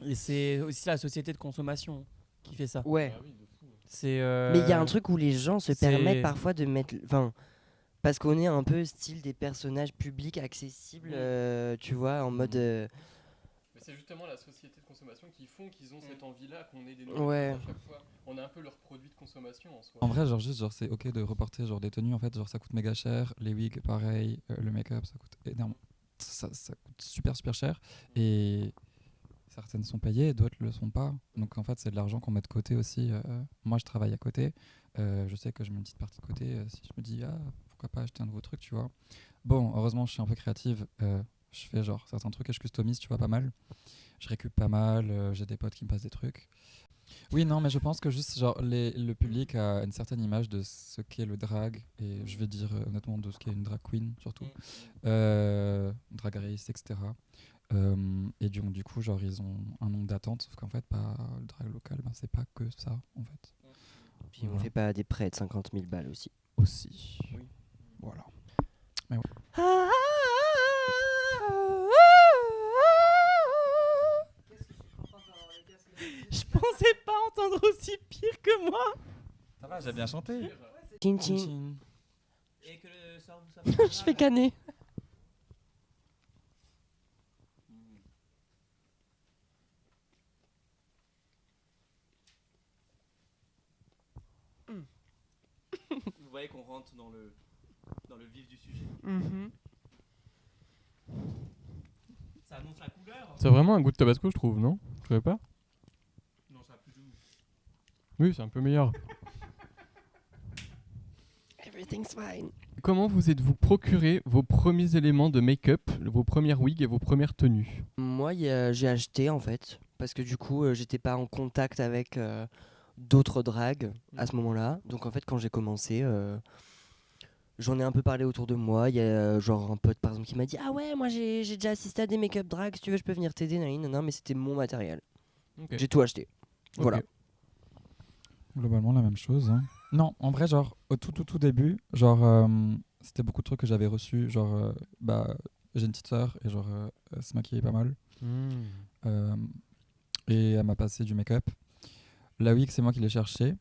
Et c'est aussi la société de consommation qui fait ça. Ouais. C'est. Mais il y a un truc où les gens se c'est- permettent parfois de mettre. Enfin, parce qu'on est un peu style des personnages publics accessibles, tu vois, en mode. Mais c'est justement la société de consommation qui font qu'ils ont cette envie-là, qu'on ait des Ouais. à chaque fois. On est un peu leur produit de consommation en soi. En vrai, genre c'est ok de reporter genre des tenues, en fait, genre ça coûte méga cher, les wigs pareil, le make-up ça coûte énorme, ça coûte super cher, et certaines sont payées, d'autres le sont pas, donc en fait c'est de l'argent qu'on met de côté aussi. Moi je travaille à côté, je sais que je mets une petite partie de côté, si je me dis ah pourquoi pas acheter un nouveau truc, tu vois. Bon, heureusement je suis un peu créative, je fais genre certains trucs et je customise, tu vois, pas mal, je récup pas mal, j'ai des potes qui me passent des trucs. Oui, non, mais je pense que juste genre le public a une certaine image de ce qu'est le drag, et je vais dire honnêtement de ce qu'est une drag queen surtout, drag race, etc. Et du coup, genre, ils ont un nombre d'attentes, sauf qu'en fait, bah, le drag local, bah, c'est pas que ça, en fait. Puis on Voilà. fait pas des prêts de 50 000 balles aussi. Aussi. Oui. Voilà. Je pensais pas entendre aussi pire que moi. Ça va, j'ai bien chanté. Chin chin. Et que le sort vous Je fais canner. Vous voyez qu'on rentre dans le vif du sujet. Ça annonce la couleur. C'est vraiment un goût de tabasco, je trouve, non? Je trouvais pas? Non, ça a plus doux. Oui, c'est un peu meilleur. Everything's fine. Comment vous êtes-vous procuré vos premiers éléments de make-up, vos premières wigs et vos premières tenues? Moi, j'ai acheté en fait, parce que du coup, j'étais pas en contact avec d'autres drags à ce moment-là. Donc en fait, quand j'ai commencé, j'en ai un peu parlé autour de moi. Il y a genre un pote par exemple qui m'a dit: ah ouais, moi j'ai déjà assisté à des make-up drags, si tu veux, je peux venir t'aider. Non, mais c'était mon matériel. Ok. J'ai tout acheté. Voilà. Ok. Globalement, la même chose. Hein. Non, en vrai, genre, au tout début, genre, c'était beaucoup de trucs que j'avais reçus. Genre, bah, j'ai une petite sœur et genre, elle se maquillait pas mal. Euh, et elle m'a passé du make-up. La wig, c'est moi qui l'ai cherché.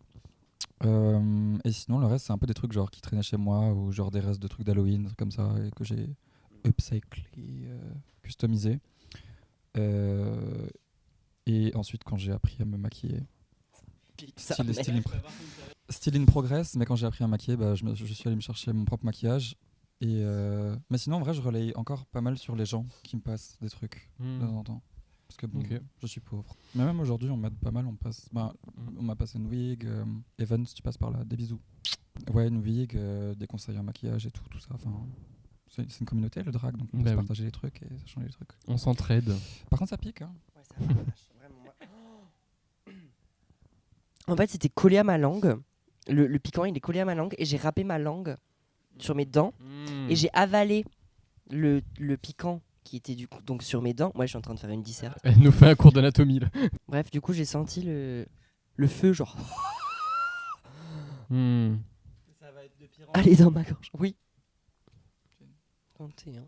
Et sinon, le reste, c'est un peu des trucs genre qui traînaient chez moi ou genre des restes de trucs d'Halloween, des trucs comme ça, et que j'ai upcyclé, customisé. Et ensuite, quand j'ai appris à me maquiller, Putain, style, merde. style, Still in progress, mais quand j'ai appris à maquiller, bah, je suis allé me chercher mon propre maquillage. Mais sinon, en vrai, je relaye encore pas mal sur les gens qui me passent des trucs de temps en temps. Parce que bon, Ok. je suis pauvre. Mais même aujourd'hui, on m'aide pas mal. On m'a passé une wig. Evan, si tu passes par là, des bisous. Ouais, une wig, des conseils en maquillage et tout ça. Enfin, c'est une communauté, le drag, donc on peut Bah se oui. partager les trucs et s'échanger les trucs. On s'entraide. Par contre, ça pique. Hein. Ouais, ça vache, vraiment, moi. En fait, c'était collé à ma langue. Le piquant, il est collé à ma langue et j'ai râpé ma langue sur mes dents et j'ai avalé le piquant qui était du coup donc sur mes dents. Moi, je suis en train de faire une disserte. Elle nous fait un cours d'anatomie là. Bref, du coup, j'ai senti le feu, genre, Ça va être de pire en aller dans ma gorge. Oui. Tentez, hein.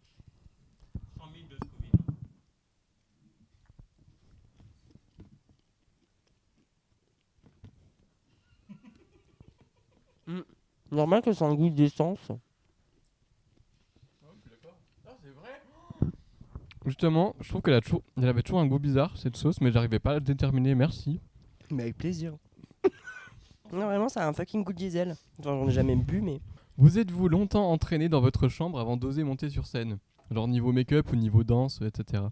100 000 de Scoville. Normal que c'est un goût d'essence. Justement, je trouve elle avait toujours un goût bizarre cette sauce, mais j'arrivais pas à le déterminer. Merci. Mais avec plaisir. Non, vraiment, ça a un fucking goût de diesel. Enfin, j'en ai jamais bu, mais. Vous êtes-vous longtemps entraîné dans votre chambre avant d'oser monter sur scène? Genre niveau make-up ou niveau danse, etc.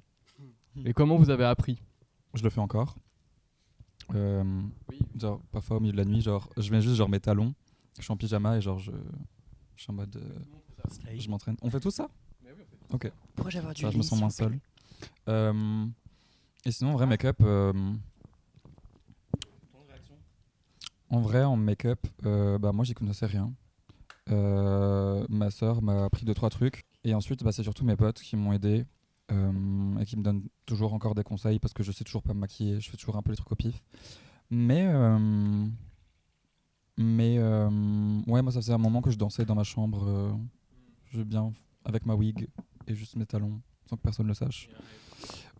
Et comment vous avez appris? Je le fais encore. Genre, parfois au milieu de la nuit, genre, je mets juste genre mes talons, je suis en pyjama et genre, je suis en mode. Je m'entraîne. On fait tout ça? Ok. Pourquoi j'ai avoir du Ça, je me lait, sens moins s'il vous plaît seul. Et sinon, en vrai, make-up. En vrai, en make-up, bah, moi, j'y connaissais rien. Ma sœur m'a appris 2-3 trucs. Et ensuite, bah, c'est surtout mes potes qui m'ont aidé et qui me donnent toujours encore des conseils parce que je sais toujours pas me maquiller. Je fais toujours un peu les trucs au pif. Mais ouais, moi, ça faisait un moment que je dansais dans ma chambre. Je bien avec ma wig et juste mes talons sans que personne le sache.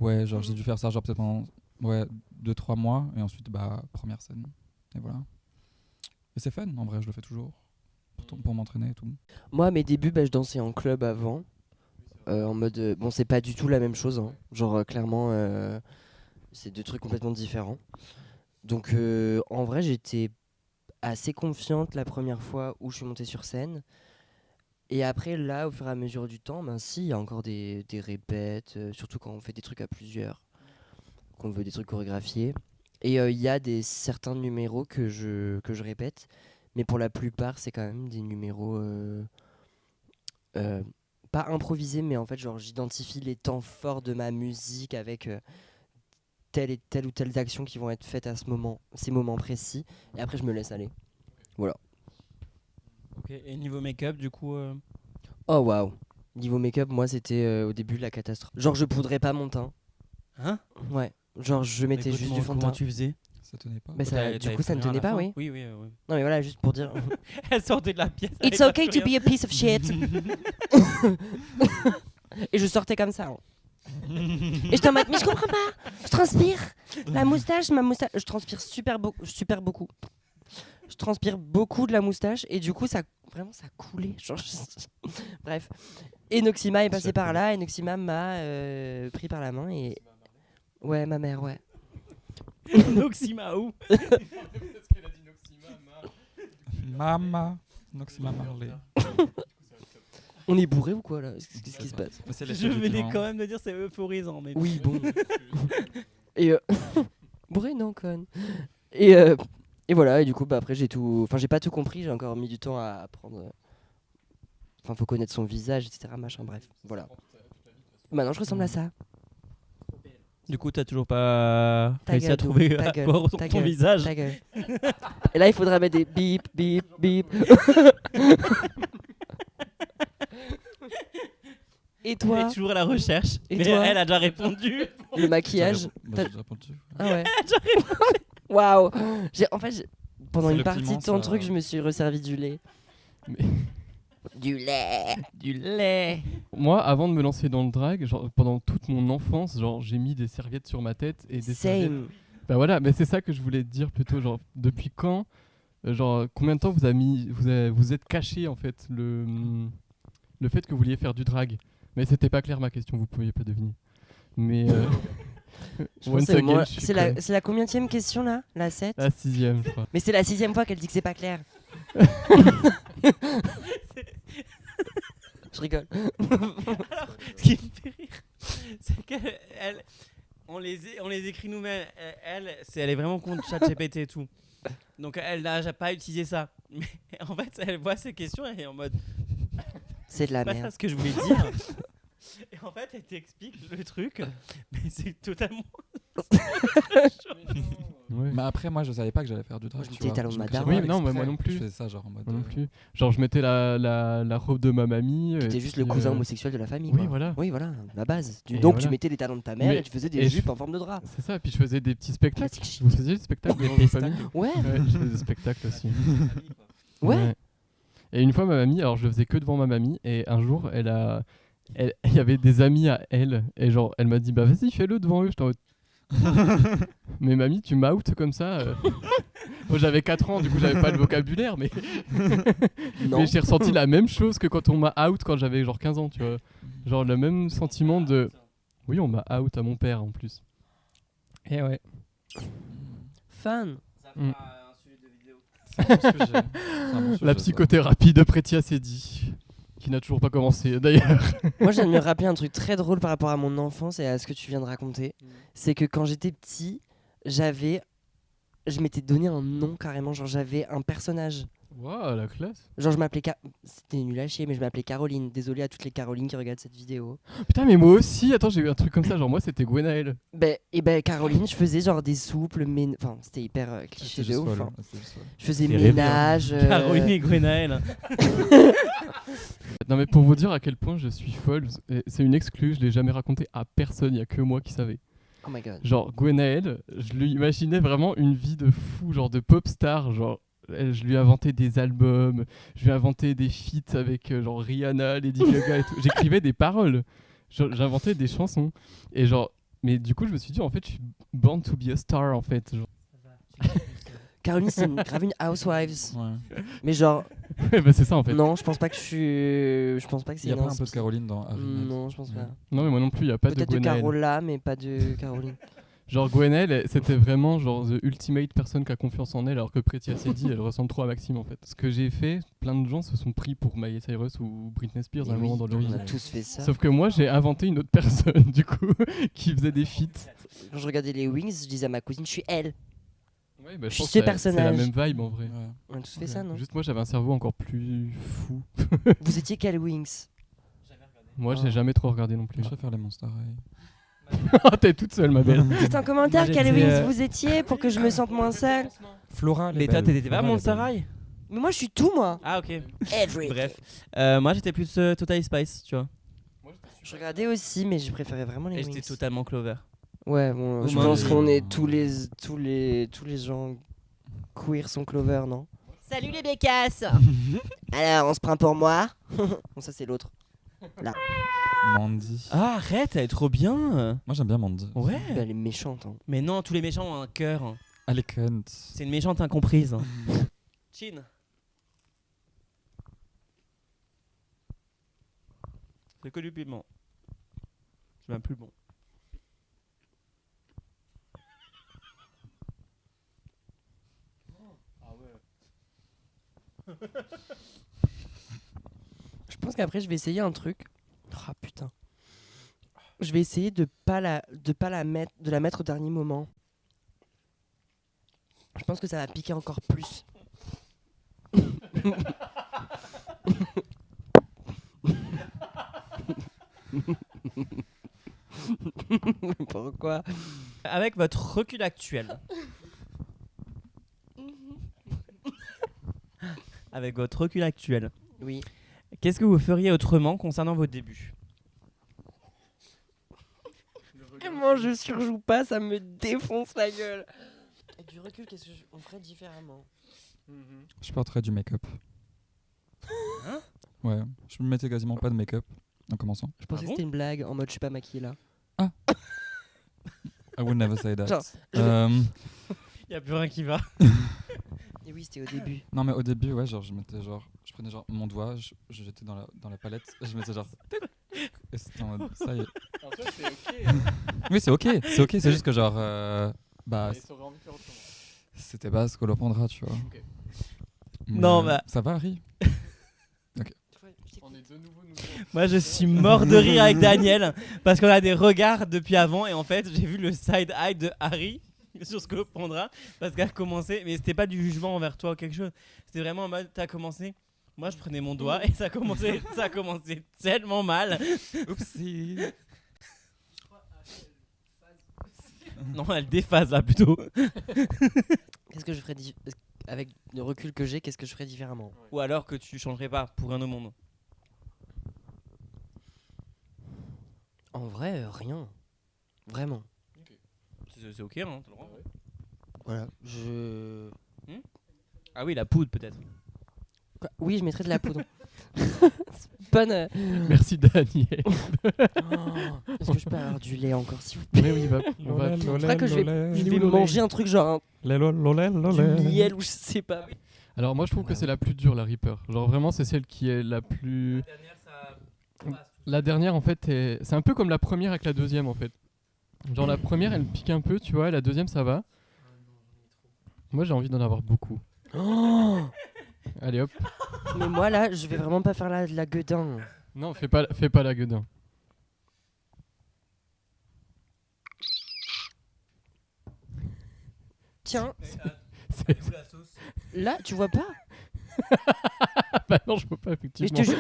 Ouais, genre j'ai dû faire ça genre peut-être pendant 2-3 mois et ensuite bah première scène et voilà. Et c'est fun en vrai, je le fais toujours pour m'entraîner et tout. Moi, à mes débuts, bah, je dansais en club avant. En mode. Bon, c'est pas du tout la même chose. Hein. Genre, clairement, c'est deux trucs complètement différents. Donc, en vrai, j'étais assez confiante la première fois où je suis montée sur scène. Et après, là, au fur et à mesure du temps, ben si, il y a encore des répètes, surtout quand on fait des trucs à plusieurs, qu'on veut des trucs chorégraphiés. Et il y a certains numéros que je répète, mais pour la plupart, c'est quand même des numéros pas improvisés, mais en fait, genre, j'identifie les temps forts de ma musique avec telle ou telle action qui vont être faites à ces moments précis, et après, je me laisse aller. Voilà. Ok, et niveau make-up, du coup. Oh waouh. Niveau make-up, moi, c'était au début la catastrophe. Genre, je poudrais pas mon teint. Hein? Ouais. Genre, je mettais juste du fond de Comment teint. tu faisais? Ça tenait pas. Mais ça, du coup, ça ne tenait pas, oui. Oui. Non, mais voilà, juste pour dire. Elle sortait de la pièce. It's okay to be a piece of shit. Et je sortais comme ça. Hein. Et j'étais en mode, mais je comprends pas. Je transpire. Ma moustache. Je transpire super beaucoup. Je transpire beaucoup de la moustache et du coup, ça coulait. Genre, bref. Enoxima est passé par là. Enoxima m'a pris par la main et. Ouais, ma mère, ouais. Noxima où? Mama. Noxima Marley. On est bourré ou quoi là? Qu'est-ce qui se passe? Je venais quand même de dire c'est euphorisant. Mais Oui, bon. Et bourré, non, conne. Et voilà, et du coup, bah, après, j'ai pas tout compris, j'ai encore mis du temps à apprendre. Enfin, faut connaître son visage, etc. Machin, bref, voilà. Maintenant, je ressemble à ça. du coup, t'as toujours pas Ta réussi gueule, à trouver ta à gueule, quoi ressemble ta ton gueule, visage. Ta gueule. Et là, il faudra mettre des bip, bip, bip. Et Elle toi, est toujours à la recherche. Et mais toi elle a déjà répondu. le maquillage? Moi, j'ai déjà répondu. Ah ouais. Waouh. En fait, pendant C'est une le partie piment, de ton ça. truc, je me suis resservi du lait. Mais- Du lait. Du lait. Moi, avant de me lancer dans le drag, genre, pendant toute mon enfance, genre, j'ai mis des serviettes sur ma tête et des serviettes. Same. Bah voilà, mais c'est ça que je voulais te dire plutôt, genre, depuis quand, genre, combien de temps vous êtes caché en fait le fait que vous vouliez faire du drag. Mais c'était pas clair ma question, vous pouviez pas deviner. Mais Je pense once que c'est again, moi- je suis c'est con. la combienième question là? La 7? La 6ème, je crois. Mais c'est la 6ème fois qu'elle dit que c'est pas clair. Je rigole. Ce qui me fait rire, c'est qu'on les écrit nous-mêmes. Elle est vraiment contre ChatGPT et tout. Donc elle n'a pas utilisé ça. Mais en fait, elle voit ces questions et elle est en mode. C'est de la C'est pas merde. ça ce que je voulais dire. Et en fait, elle t'explique le truc, mais c'est totalement. Ouais. Mais après, moi, je savais pas que j'allais faire du drag. Moi, je tu mettais les vois. talons de Donc, ma j'ai daronne. pas Oui, non, mais moi exprès. non plus. Je faisais ça, genre en mode. Moi non plus. Genre, je mettais la robe de ma mamie. T'étais et juste puis, le cousin homosexuel de la famille. Oui, quoi. voilà. Oui, voilà, la base. Et Donc voilà. tu mettais les talons de ta mère Mais- et tu faisais et des je- jupes en forme de drap. C'est ça, puis je faisais des petits spectacles. Classique shit. Vous faisiez des spectacles Des dans vos familles? spectacles. Ouais. Ouais, je faisais des spectacles aussi. Ouais. Et une fois, ma mamie, alors je le faisais que devant ma mamie, et un jour, il y avait des amis à elle, et genre, elle m'a dit, bah vas-y, fais-le devant eux. J'étais en mode, mais mamie, tu m'out comme ça. Moi, j'avais 4 ans, du coup, j'avais pas le vocabulaire, mais, Non. mais j'ai ressenti la même chose que quand on m'a out quand j'avais genre 15 ans, tu vois. Genre le même sentiment de. Oui, on m'a out à mon père en plus. Et ouais. Fun. Ça Mm. fera un sujet de vidéo. C'est un bon sujet. C'est un bon sujet, La ça. psychothérapie de Pretia Sedi, qui n'a toujours pas commencé d'ailleurs. Moi, je viens de me rappeler un truc très drôle par rapport à mon enfance et à ce que tu viens de raconter. C'est que quand j'étais petit, je m'étais donné un nom carrément. Genre, j'avais un personnage. Waouh, la classe. Genre, je m'appelais. C'était nul à chier, mais je m'appelais Caroline. Désolé à toutes les Carolines qui regardent cette vidéo. Putain, mais moi aussi, attends, j'ai eu un truc comme ça, genre moi c'était Gwenaël. Caroline, je faisais genre des souples, mais. Enfin, c'était hyper cliché C'est de juste ouf. folle, hein. c'est juste folle. Je faisais C'est rêvé, ménage. Caroline et Gwenaël. Non, mais pour vous dire à quel point je suis folle, c'est une exclue, je l'ai jamais raconté à personne, il y a que moi qui savais. Oh my god. Genre Gwenaël, je lui imaginais vraiment une vie de fou, genre de pop star, genre. Je lui ai inventé des albums, je lui ai inventé des feats avec genre Rihanna, Lady Gaga et tout. J'écrivais des paroles, j'inventais des chansons. Et genre, mais du coup, je me suis dit, en fait, je suis born to be a star, en fait. Genre. Caroline, c'est grave une housewives. Ouais. Mais genre, Ouais, bah, c'est ça, en fait. non, je pense pas que je pense pas que c'est Il y a une pas un peu de inspi- Caroline dans Harry Met. Non, je pense pas. Non, mais moi non plus, il n'y a pas de Peut-être de Gwenaël. Carola, mais pas de Caroline. Genre Gwenaël, c'était vraiment genre the ultimate personne qui a confiance en elle, alors que Pretia Sedi, elle ressemble trop à Maxime en fait. Ce que j'ai fait, plein de gens se sont pris pour Miley Cyrus ou Britney Spears à un Et moment oui, dans leur on vie. a tous fait ça. Sauf que moi, j'ai inventé une autre personne, du coup, qui faisait des feats. Quand je regardais les Wings, je disais à ma cousine, je suis elle. Ouais, bah, Je je pense suis ce que c'est la personnage. même vibe en vrai. Ouais. On a tous fait ça, non? Juste moi, j'avais un cerveau encore plus fou. Vous étiez quel Wings? Moi, Oh. j'ai jamais trop regardé non plus. Je préfère les Monster High. Oh, t'es toute seule, ma belle. Dites en commentaire Moi, quel j'étais, Wings vous étiez pour que je me sente moins seule. Flora, L'état, t'étais pas à Montsarail? Mais moi, je suis tout, moi. Ah, ok. Everything. Bref. Moi, j'étais plus Total Spice, tu vois. Je regardais aussi, mais je préférais vraiment les Et j'étais Wings. totalement Clover. Ouais, bon, Ou je moi, pense mais- qu'on est tous les gens queer sont Clover, non? Salut les bécasses. Alors, on se prend pour moi. Bon, ça c'est l'autre. Mandy. Ah, arrête, elle est trop bien. Moi j'aime bien Mandy. Ouais. Bah, elle est méchante. Hein. Mais non, tous les méchants ont un cœur. Elle est cunt. C'est une méchante incomprise. Chin. C'est que du piment. C'est même plus bon. Je pense qu'après je vais essayer un truc. Ah putain. Je vais essayer de la mettre au dernier moment. Je pense que ça va piquer encore plus. Pourquoi? Avec votre recul actuel. Avec votre recul actuel. Oui. Qu'est-ce que vous feriez autrement concernant vos débuts? Comment je surjoue pas, ça me défonce la gueule. Avec du recul, qu'est-ce qu'on ferait différemment? Je porterais du make-up. Hein? Ouais, je me mettais quasiment pas de make-up en commençant. Je pensais Ah que bon c'était une blague en mode je suis pas maquillée là. I would never say that. Genre, Y a plus rien qui va. Et oui, c'était au début. Non mais au début, ouais, genre je prenais genre mon doigt, je jetais dans la palette, et je mettais genre et c'était en mode ça y est. En fait, c'est ok. Oui, c'est ok, c'est juste que genre bah Mais ça aurait envie de faire autrement. c'était pas ce que l'on prendra, tu vois. Ok. Mais, Non, bah. ça va, Harry. On est de nouveau Moi, je suis mort de rire avec Daniel parce qu'on a des regards depuis avant et en fait, j'ai vu le side-eye de Harry sur ce que l'on prendra parce qu'elle a commencé, mais c'était pas du jugement envers toi ou quelque chose. C'était vraiment en mode, t'as commencé. Moi, je prenais mon doigt et ça a commencé tellement mal. Oupsie. Non, elle déphase là plutôt. Qu'est-ce que je ferais avec le recul que j'ai, qu'est-ce que je ferais différemment? Ou alors que tu changerais pas pour rien au monde. En vrai, rien. Vraiment. C'est ok, hein, t'as le droit. Voilà. Je. Ah oui, la poudre peut-être. Quoi oui, je mettrais de la poudre. Bonne. Merci Daniel. Oh, est-ce que je peux avoir du lait encore, s'il vous plaît? Mais oui, on va. Je crois que je vais manger un truc genre du miel ou je sais pas. Alors moi je trouve que c'est la plus dure, la Reaper. Genre vraiment c'est celle qui est la plus... La dernière en fait c'est un peu comme la première avec la deuxième en fait. Genre la première elle pique un peu tu vois, la deuxième ça va. Moi j'ai envie d'en avoir beaucoup. Oh, Allez hop. mais moi là, je vais vraiment pas faire la gueudin. Non fais pas la gueudin. Tiens, C'est- là, tu vois pas? bah non je peux pas Mais effectivement. je te jure.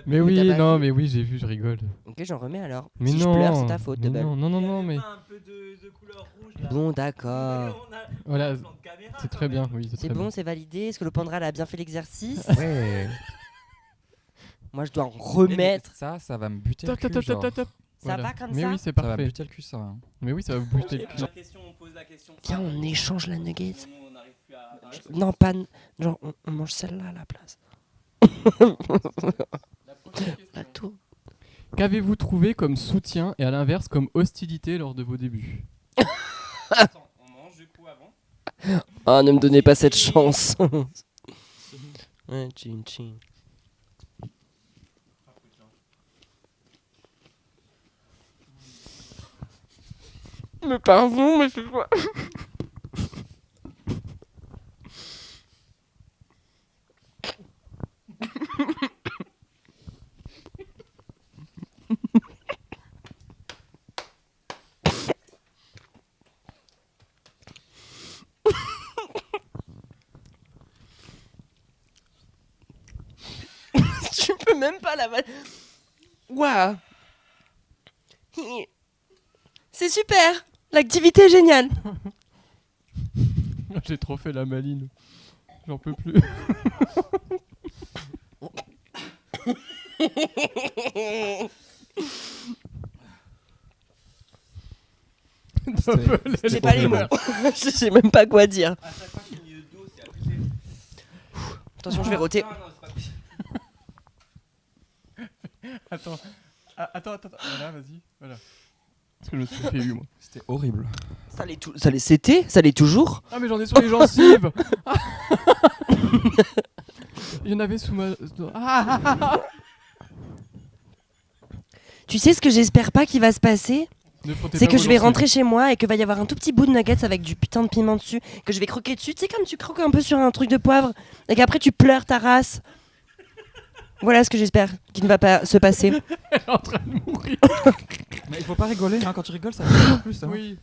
Mais Mais oui, t'as pas non, vu. mais oui, j'ai vu, je rigole. Ok, j'en remets alors. Mais si non, je pleure, c'est ta faute, mais de belle. non, mais un peu de couleur rouge là. Bon, d'accord. voilà, c'est très bien, oui, c'est C'est très bon, c'est validé. Est-ce que le Pandral a bien fait l'exercice? bien. Ouais. Moi, je dois en Mais remettre. ça va me buter le Top, top, cul, top, genre. top, top. Ça Voilà. va comme Mais ça? oui, c'est Ça va parfait. buter le cul, ça. Hein. Mais oui, ça va vous buter le cul. On pose la question. Viens, on échange la nugget. On n'arrive plus à... Non, pas. Genre, on mange celle-là à la place. La tour. Qu'avez-vous trouvé comme soutien et à l'inverse comme hostilité lors de vos débuts? Attends, on mange du coup avant. Ah, ne me donnez pas cette chance. Ouais, chin chin. Mais pardon, mais c'est quoi? Tu peux même pas la... Waouh. C'est super. L'activité est géniale. J'ai trop fait la maline. J'en peux plus. J'ai pas les mots. Je sais même pas quoi dire. À chaque fois qu'il y a le dos, c'est abusé. Attention, je vais roter. Non, c'est pas possible. Attends. Attends. Voilà, vas-y. Voilà. Parce que je me suis fait eu, moi. C'était horrible. C'était, ça l'est toujours. Ah, mais j'en ai sur les gencives. Il y en avait sous ma. Tu sais ce que j'espère pas qu'il va se passer? Ne frottez C'est pas que vos je vais gencives. rentrer chez moi et que va y avoir un tout petit bout de nuggets avec du putain de piment dessus, que je vais croquer dessus. Tu sais, comme tu croques un peu sur un truc de poivre et qu'après tu pleures ta race. Voilà ce que j'espère qu'il ne va pas se passer. Elle est en train de mourir. Mais il faut pas rigoler, hein. Quand tu rigoles, ça fait en plus. Hein. Oui.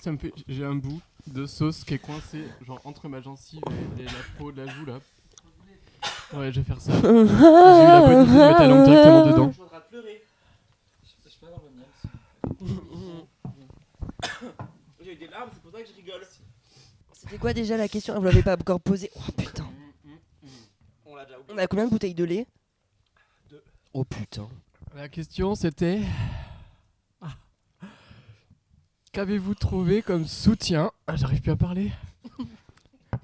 Ça me fait. J'ai un bout de sauce qui est coincé, genre entre ma gencive et la peau de la joue là. Ouais, je vais faire ça. J'ai eu la bonne idée de mettre la langue directement dedans. Je voudrais pleurer. Je peux avoir le miel. J'ai eu des larmes, c'est pour ça que je rigole. C'était quoi déjà la question? Vous l'avez pas encore posée. Oh putain. On l'a déjà oublié. On a combien de bouteilles de lait? 2. Oh putain. La question c'était. Qu'avez-vous trouvé comme soutien? Ah, j'arrive plus à parler.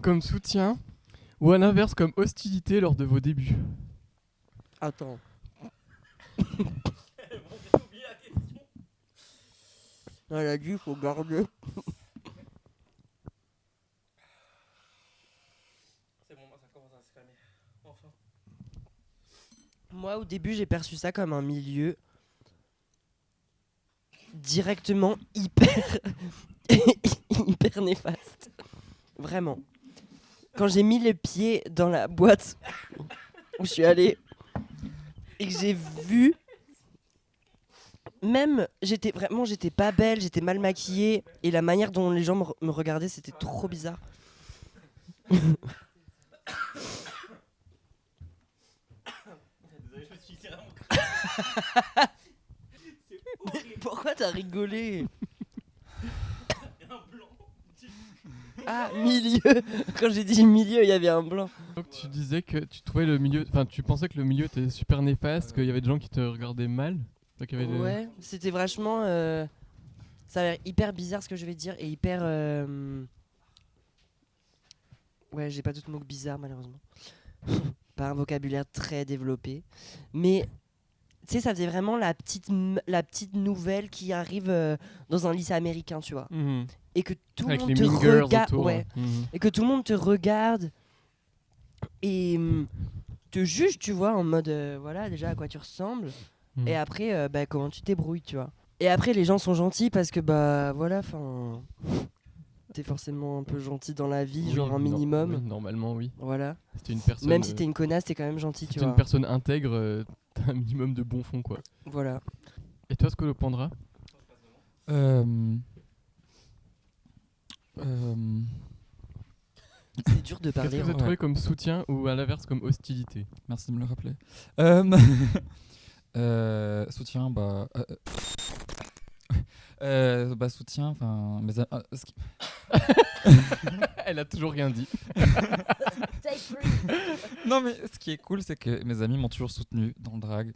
Comme soutien ou à l'inverse comme hostilité lors de vos débuts? Attends. J'ai oublié la question. Elle a dit, faut garder. C'est bon, ça commence à se calmer. Enfin. Moi, au début, j'ai perçu ça comme un milieu directement hyper néfaste. Vraiment. Quand j'ai mis les pieds dans la boîte où je suis allée et que j'ai vu, même j'étais pas belle, j'étais mal maquillée et la manière dont les gens me regardaient, c'était trop bizarre. Désolé, je me suis tiré mon crâne. Pourquoi t'as rigolé? Il y a un blanc. Ah, milieu. Quand j'ai dit milieu, il y avait un blanc. Donc tu disais que tu trouvais le milieu, enfin tu pensais que le milieu était super néfaste, qu'il y avait des gens qui te regardaient mal. Donc, il y avait des- Ouais, c'était vachement. Ça a l'air hyper bizarre ce que je vais dire et hyper. Ouais, j'ai pas d'autres mots que bizarre malheureusement. Pas un vocabulaire très développé. Mais tu sais, ça faisait vraiment la petite nouvelle qui arrive dans un lycée américain, tu vois. Mhm. Et que tout le Avec monde les te mean girls regarde. autour. Ouais. Mhm. Et que tout le monde te regarde et te juge, tu vois, en mode voilà déjà à quoi tu ressembles. Mhm. Et après, bah, comment tu te débrouilles, tu vois. Et après, les gens sont gentils parce que, bah, voilà, enfin. T'es forcément un peu gentil dans la vie, Oui, genre un minimum. oui, normalement, oui. Voilà. C'était une personne. Même si t'es une connasse, t'es quand même gentil, si tu t'es une vois. personne intègre, t'as un minimum de bon fond, quoi. Voilà. Et toi, Scolopendra? C'est dur de Qu'est-ce parler. que vous avez hein. trouvé comme soutien ou à l'inverse comme hostilité? Merci de me le rappeler. Soutien, bah. Bah, soutien, enfin. Elle a toujours rien dit. Non, mais ce qui est cool, c'est que mes amis m'ont toujours soutenu dans le drag.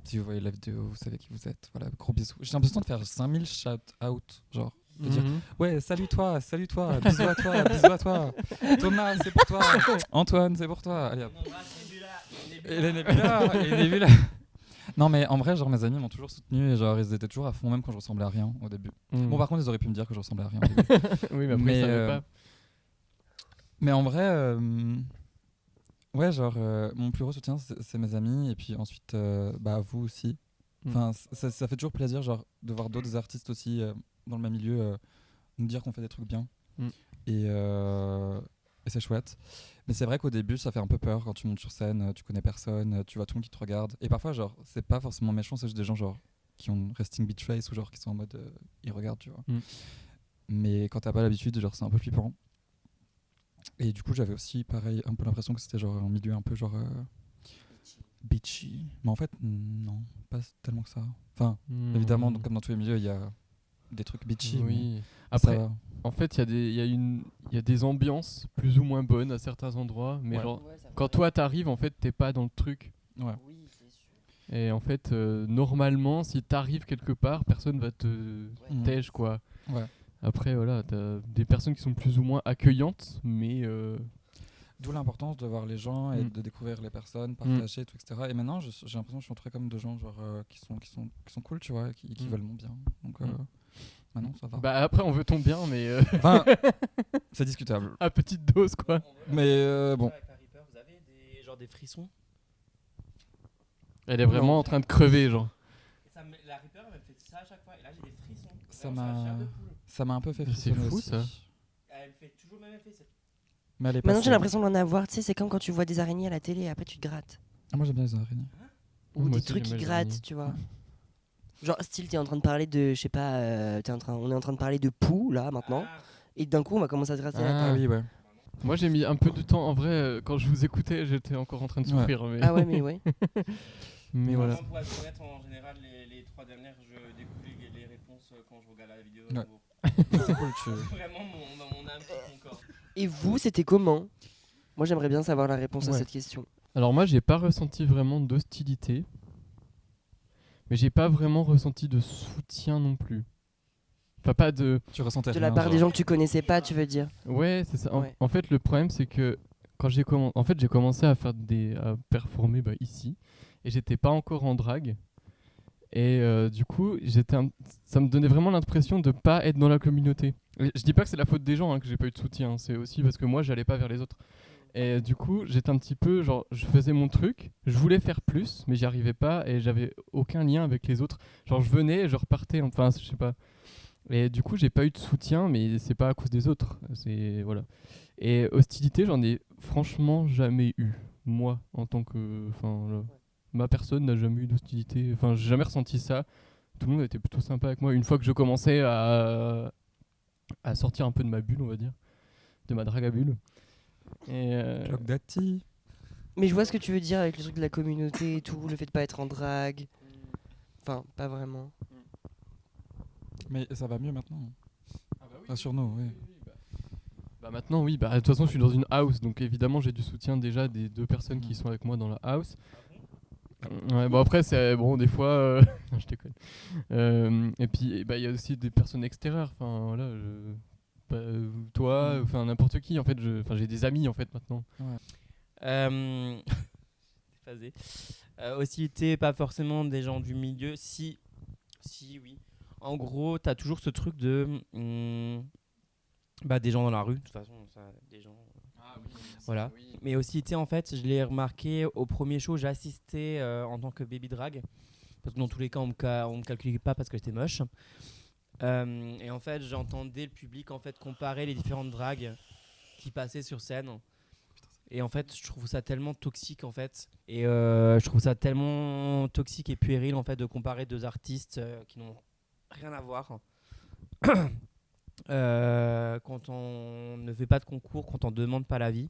Si vous voyez la vidéo, vous savez qui vous êtes. Voilà, gros bisous. J'ai l'impression de faire 5000 shout-out, genre. De dire, Mhm. ouais, salut toi, bisous à toi, bisous à toi. Thomas, c'est pour toi. Antoine, c'est pour toi. Allez hop. On embrasse Nebula. Et les Nebula, et les Nebula. Non, mais en vrai, genre, mes amis m'ont toujours soutenu et genre, ils étaient toujours à fond, même quand je ressemblais à rien au début. Mhm. Bon, par contre, ils auraient pu me dire que je ressemblais à rien au début. Oui, mais après, mais, ça veut pas. Mais en vrai, ouais, genre, mon plus gros soutien, c'est mes amis, et puis ensuite, bah, vous aussi. Enfin, ça fait toujours plaisir, genre, de voir d'autres artistes aussi dans le même milieu nous dire qu'on fait des trucs bien. Mm. Et c'est chouette. Mais c'est vrai qu'au début, ça fait un peu peur quand tu montes sur scène, tu connais personne, tu vois tout le monde qui te regarde. Et parfois, genre, c'est pas forcément méchant, c'est juste des gens, genre, qui ont resting bitch face ou genre qui sont en mode, ils regardent, tu vois. Mm. Mais quand t'as pas l'habitude, genre, c'est un peu flippant. Et du coup, j'avais aussi, pareil, un peu l'impression que c'était genre un milieu un peu genre bitchy. Mais en fait, non, pas tellement que ça. Enfin, Mhm. évidemment, donc, comme dans tous les milieux, il y a des trucs bitchy. Oui. mais Après, ça va. en fait, il y a des ambiances plus ou moins bonnes à certains endroits, mais Ouais. genre, Ouais, ça va. quand toi t'arrives, en fait, t'es pas dans le truc. Ouais. Oui, c'est sûr. Et en fait, normalement, si t'arrives quelque part, personne va te tège, quoi. Ouais. Après, voilà, t'as des personnes qui sont plus ou moins accueillantes, mais D'où l'importance de voir les gens et Mm. de découvrir les personnes, partager, tout, etc. Et maintenant, j'ai l'impression que je suis entouré comme de gens genre, qui sont cool, tu vois, qui Mm. veulent mon bien. Donc maintenant, ça va. bah après, on veut ton bien, mais Enfin, c'est discutable. à petite dose, quoi. Mais bon. Avec la Reaper, vous avez des frissons. Elle est vraiment en train de crever, genre. La Reaper, elle me fait ça à chaque fois. Et là, j'ai des frissons. Ça Vraiment, je suis la m'a- chair de poule. Ça m'a un peu fait Mais c'est frissonner fou, aussi. ça. Elle me fait toujours le même effet. Mais elle est Maintenant, passée. j'ai l'impression d'en avoir. Tu sais, c'est comme quand tu vois des araignées à la télé et après tu te grattes. Ah, moi, j'aime bien les araignées. Ou Moi des aussi, trucs qui j'aime bien les grattent, araignées. tu vois. Genre, style, t'es en train de parler de. Je sais pas, on est en train de parler de poux, là, maintenant. Et d'un coup, on va commencer à se gratter la Ah. Ah tête. oui, ouais. Moi, j'ai mis un peu de temps. En vrai, quand je vous écoutais, j'étais encore en train de souffrir. Mais, Ah ouais, mais ouais. mais voilà. Moi, pour être honnête, en général, les 3 dernières, je découvre les réponses quand je regarde la vidéo. Ouais. Bon. C'est cool, tu... Vraiment, mon âme quitte mon corps. Et vous, c'était comment? Moi, j'aimerais bien savoir la réponse à Ouais. cette question. Alors moi, j'ai pas ressenti vraiment d'hostilité, mais j'ai pas vraiment ressenti de soutien non plus. Enfin, pas de... Tu ressentais De rien, la part genre. des gens que tu connaissais pas, tu veux dire? Ouais, c'est ça. Ouais. En fait, le problème, c'est que quand j'ai commencé à faire à performer ici, et j'étais pas encore en drague. Et du coup, ça me donnait vraiment l'impression de pas être dans la communauté. Et je dis pas que c'est la faute des gens que j'ai pas eu de soutien, c'est aussi parce que moi, j'allais pas vers les autres. Et du coup, j'étais un petit peu genre, je faisais mon truc, je voulais faire plus, mais j'y arrivais pas et j'avais aucun lien avec les autres. Genre, je venais et je repartais, enfin, je sais pas. Et du coup, j'ai pas eu de soutien, mais c'est pas à cause des autres. C'est voilà. Et hostilité, j'en ai franchement jamais eu. Moi, en tant que, enfin, ma personne n'a jamais eu d'hostilité. Enfin, j'ai jamais ressenti ça. Tout le monde était plutôt sympa avec moi. Une fois que je commençais à sortir un peu de ma bulle, on va dire, de ma dragabulle. Et Clock Daddy. Mais je vois ce que tu veux dire avec le truc de la communauté et tout, le fait de pas être en drague. Enfin, pas vraiment. Mais ça va mieux maintenant. Rassure-nous, oui. Bah maintenant oui, bah de toute façon je suis dans une house, donc évidemment j'ai du soutien déjà des 2 personnes qui Mhm. sont avec moi dans la house. Ouais, bon après c'est bon des fois non, je déconne. Et puis bah il y a aussi des personnes extérieures, enfin voilà, toi, enfin n'importe qui en fait, enfin j'ai des amis en fait maintenant. Déphasé. Hostilité, pas forcément des gens du milieu. Si, oui. En gros, t'as toujours ce truc de des gens dans la rue. De toute façon, ça, des gens. Voilà. Mais hostilité, en fait, je l'ai remarqué au premier show. J'ai assisté en tant que baby drag. Parce que dans tous les cas, on me calculait pas parce que j'étais moche. Et en fait, j'entendais le public en fait comparer les différentes dragues qui passaient sur scène. Et en fait, je trouve ça tellement toxique en fait. Et je trouve ça tellement toxique et puéril en fait de comparer 2 artistes qui n'ont rien à voir. Quand on ne fait pas de concours, quand on ne demande pas l'avis,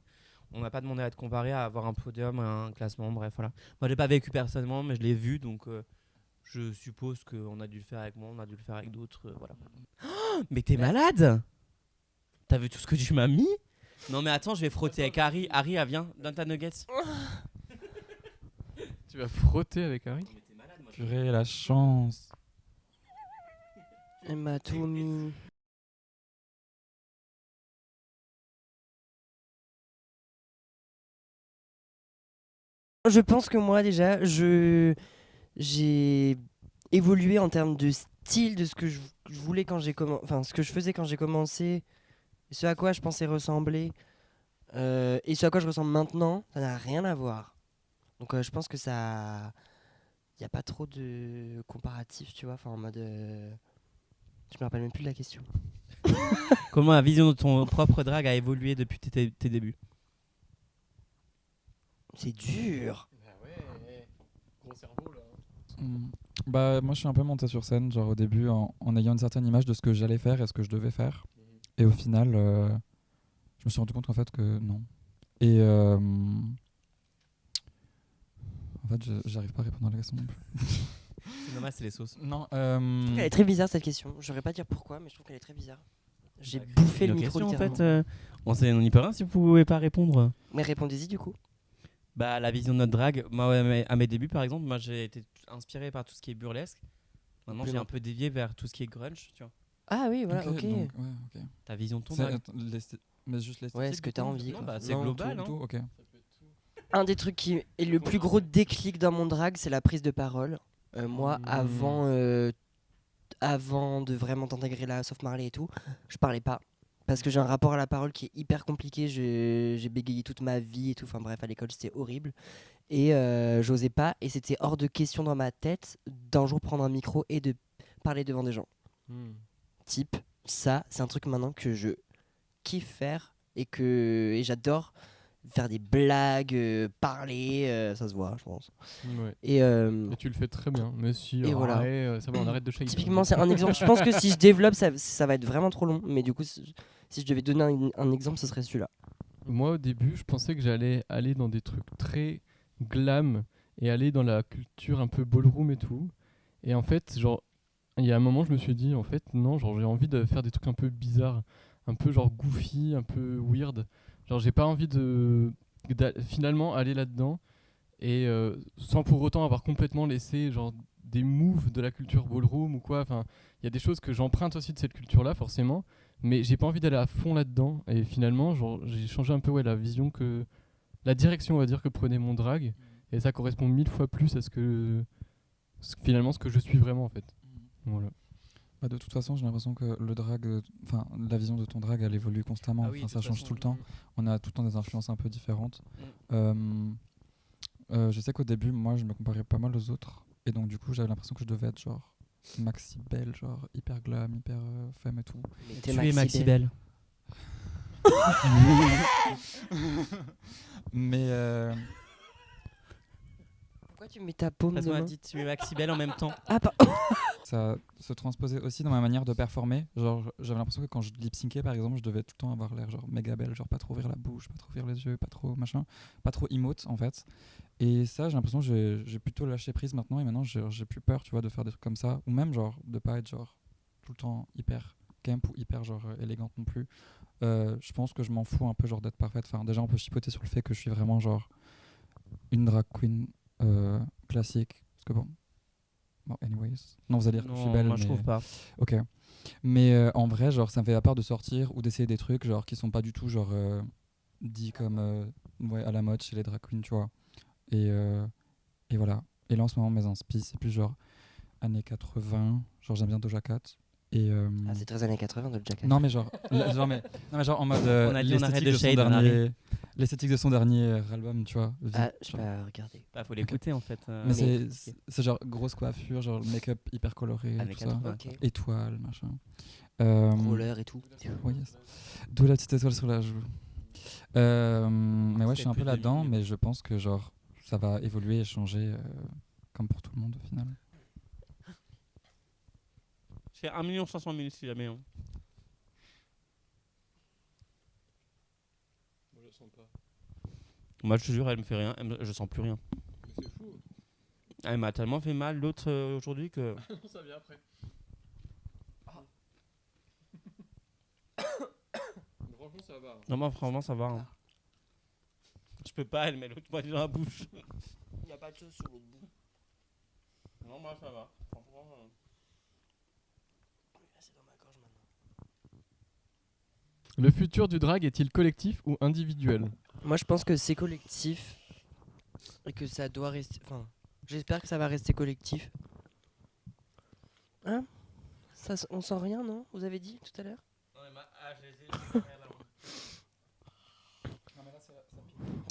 on n'a pas demandé à être comparé, à avoir un podium, un classement, bref voilà. Moi, j'ai pas vécu personnellement, mais je l'ai vu, donc je suppose qu'on a dû le faire avec moi, on a dû le faire avec d'autres, voilà. Oh, mais t'es malade? T'as vu tout ce que tu m'as mis? Non mais attends, je vais frotter avec Harry. Harry, viens, donne ta nuggets. Tu vas frotter avec Harry? Mais t'es malade, moi. Purée, la chance. Elle m'a tout mis. Je pense que moi déjà, j'ai évolué en termes de style, de ce que je voulais quand j'ai commencé, enfin ce que je faisais quand j'ai commencé, ce à quoi je pensais ressembler, et ce à quoi je ressemble maintenant, ça n'a rien à voir. Donc je pense que ça, il y a pas trop de comparatif, tu vois, enfin en mode, je me rappelle même plus de la question. Comment la vision de ton propre drag a évolué depuis tes débuts? C'est dur. Bah ouais, gros cerveau là. Bah moi je suis un peu monté sur scène genre au début en ayant une certaine image de ce que j'allais faire et ce que je devais faire. Et au final je me suis rendu compte en fait que non. Et en fait j'arrive pas à répondre à la question non plus. C'est normal, c'est les sauces. Non Elle est très bizarre cette question. Je saurais pas dire pourquoi, mais je trouve qu'elle est très bizarre. J'ai bouffé le Une micro question en littéralement. fait. On n'y peut rien si vous pouvez pas répondre. Mais répondez-y du coup. Bah, la vision de notre drague, moi, ouais, mais à mes débuts, par exemple, moi, j'ai été inspiré par tout ce qui est burlesque. Maintenant, Plus j'ai un maintenant. peu dévié vers tout ce qui est grunge, tu vois. Ah oui, voilà, ok. donc, ouais, ok. Ta vision de ton C'est- drague. attends, mais juste l'esthétique. Ouais, ce que du t'as coup, envie, Non, quoi. bah, c'est Non, global, tout, hein. tout, ok. Un des trucs qui est le plus gros déclic dans mon drag, c'est la prise de parole. Moi, avant de vraiment t'intégrer là, sauf Marley et tout, je parlais pas. Parce que j'ai un rapport à la parole qui est hyper compliqué. J'ai bégayé toute ma vie et tout. Enfin bref, à l'école, c'était horrible. Et j'osais pas. Et c'était hors de question dans ma tête d'un jour prendre un micro et de parler devant des gens. Type, ça, c'est un truc maintenant que je kiffe faire et j'adore faire des blagues, parler, ça se voit, je pense. Ouais. Et Et tu le fais très bien, monsieur. Et voilà. Ça va, on arrête de shaker. typiquement, c'est un exemple. Je pense que si je développe, ça va être vraiment trop long. Mais du coup, si je devais donner un exemple, ce serait celui-là. Moi, au début, je pensais que j'allais aller dans des trucs très glam et aller dans la culture un peu ballroom et tout. Et en fait, genre, il y a un moment, je me suis dit, en fait, non, genre, j'ai envie de faire des trucs un peu bizarres, un peu genre goofy, un peu weird. Genre, j'ai pas envie finalement aller là-dedans et sans pour autant avoir complètement laissé genre des moves de la culture ballroom ou quoi. Enfin, il y a des choses que j'emprunte aussi de cette culture-là, forcément, mais j'ai pas envie d'aller à fond là-dedans. Et finalement, genre, j'ai changé un peu la vision la direction, on va dire, que prenait mon drag, et ça correspond 1000 fois plus à finalement ce que je suis vraiment en fait. Voilà. Bah, de toute façon, j'ai l'impression que le drag, enfin la vision de ton drag, elle évolue constamment. Ah oui, Enfin, de ça toute change façon. tout le temps. On a tout le temps des influences un peu différentes. Je sais qu'au début, moi, je me comparais pas mal aux autres, et donc du coup, j'avais l'impression que je devais être genre maxi belle, genre hyper glam, hyper femme et tout. Mais Tu es Maxi Belle. Mais Pourquoi tu mets ta paume Parce de qu'on a main dit tu es Maxi Belle en même temps. Ah, ça se transposait aussi dans ma manière de performer. Genre, j'avais l'impression que quand je lip-syncais, par exemple, je devais tout le temps avoir l'air genre méga belle, genre pas trop ouvrir la bouche, pas trop ouvrir les yeux, pas trop machin, pas trop emote en fait. Et ça, j'ai l'impression que j'ai plutôt lâché prise maintenant, et maintenant j'ai plus peur, tu vois, de faire des trucs comme ça, ou même genre de pas être genre tout le temps hyper camp ou hyper genre élégante non plus. Je pense que je m'en fous un peu genre d'être parfaite. Enfin, déjà on peut chipoter sur le fait que je suis vraiment genre une drag queen classique, parce que bon, anyways, non, vous allez dire que je suis Non, belle, moi mais je trouve pas. ok. Mais en vrai, genre, ça me fait la part de sortir ou d'essayer des trucs genre qui sont pas du tout genre dits comme ouais, à la mode chez les drag queens, tu vois. Et voilà. Et là en ce moment, mes inspi, c'est plus genre années 80. Genre, j'aime bien Doja Cat. Et Ah, c'est très années 80 de Jack. non mais genre, non mais genre en mode On a dit on arrête l'esthétique de de son shade, on dernier, l'esthétique de son dernier album, tu vois. Ah, je Genre. peux pas regarder. Bah, faut l'écouter en fait. Mais c'est genre grosse coiffure, genre le make-up hyper coloré, Années tout ça. 80. Ok. Étoile, machin. Roller et tout. Oui, yes. D'où la petite étoile sur la joue. Mais ouais, je suis un peu plus là-dedans, 2000. mais je pense que genre ça va évoluer et changer comme pour tout le monde au final. C'est 1 500 000 si jamais. Hein. Moi, je sens pas. Moi je te jure, elle me fait rien. Je sens plus rien. Mais c'est fou. Elle m'a tellement fait mal l'autre aujourd'hui que. Non, ça vient après. Franchement, ça va. Non, moi franchement ça va. Hein. Je peux pas, elle met l'autre moitié dans la bouche. Il n'y a pas de chose sur l'autre bout. Non, moi ça va. Franchement. C'est dans ma gorge maintenant. Le futur du drag est-il collectif ou individuel? Moi, je pense que c'est collectif et que ça doit rester. Enfin, j'espère que ça va rester collectif. Hein? On sent rien, non? Vous avez dit tout à l'heure?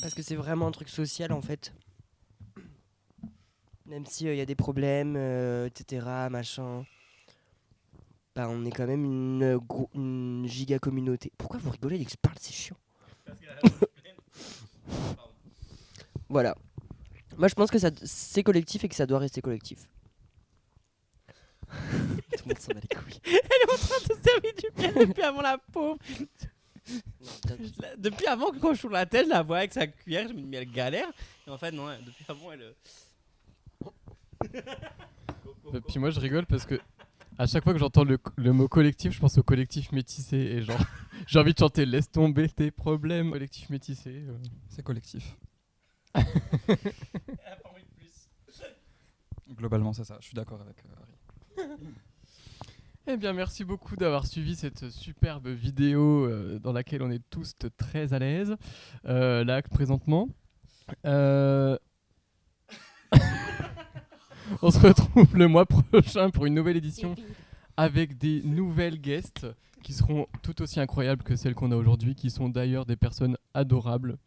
Parce que c'est vraiment un truc social en fait. Même s'il y a des problèmes, etc., machin. Bah, on est quand même une giga communauté. Pourquoi vous rigolez dès que je parle? C'est chiant. Voilà. Moi, je pense que c'est collectif et que ça doit rester collectif. Tout le monde s'en bat les couilles. Elle est en train de se servir du miel depuis avant la pauvre. Depuis avant, quand je tourne la tête, je la vois avec sa cuillère, je me dis, mais elle galère. Et en fait, non, depuis avant, elle. Et puis moi, je rigole parce que à chaque fois que j'entends le mot collectif, je pense au collectif métissé. Et genre, j'ai envie de chanter laisse tomber tes problèmes. Collectif métissé. C'est collectif. Globalement, c'est ça. Je suis d'accord avec Harry. Eh bien, merci beaucoup d'avoir suivi cette superbe vidéo dans laquelle on est tous très à l'aise, là, présentement. On se retrouve le mois prochain pour une nouvelle édition avec des nouvelles guests qui seront tout aussi incroyables que celles qu'on a aujourd'hui, qui sont d'ailleurs des personnes adorables.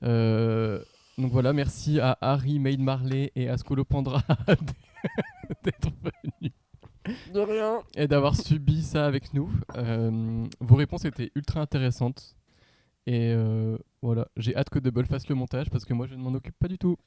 Donc voilà, merci à Harry, Maid Marley et à Scolopendra d'être venus. De rien. Et d'avoir subi ça avec nous. Vos réponses étaient ultra intéressantes. Et voilà, j'ai hâte que Double fasse le montage parce que moi je ne m'en occupe pas du tout.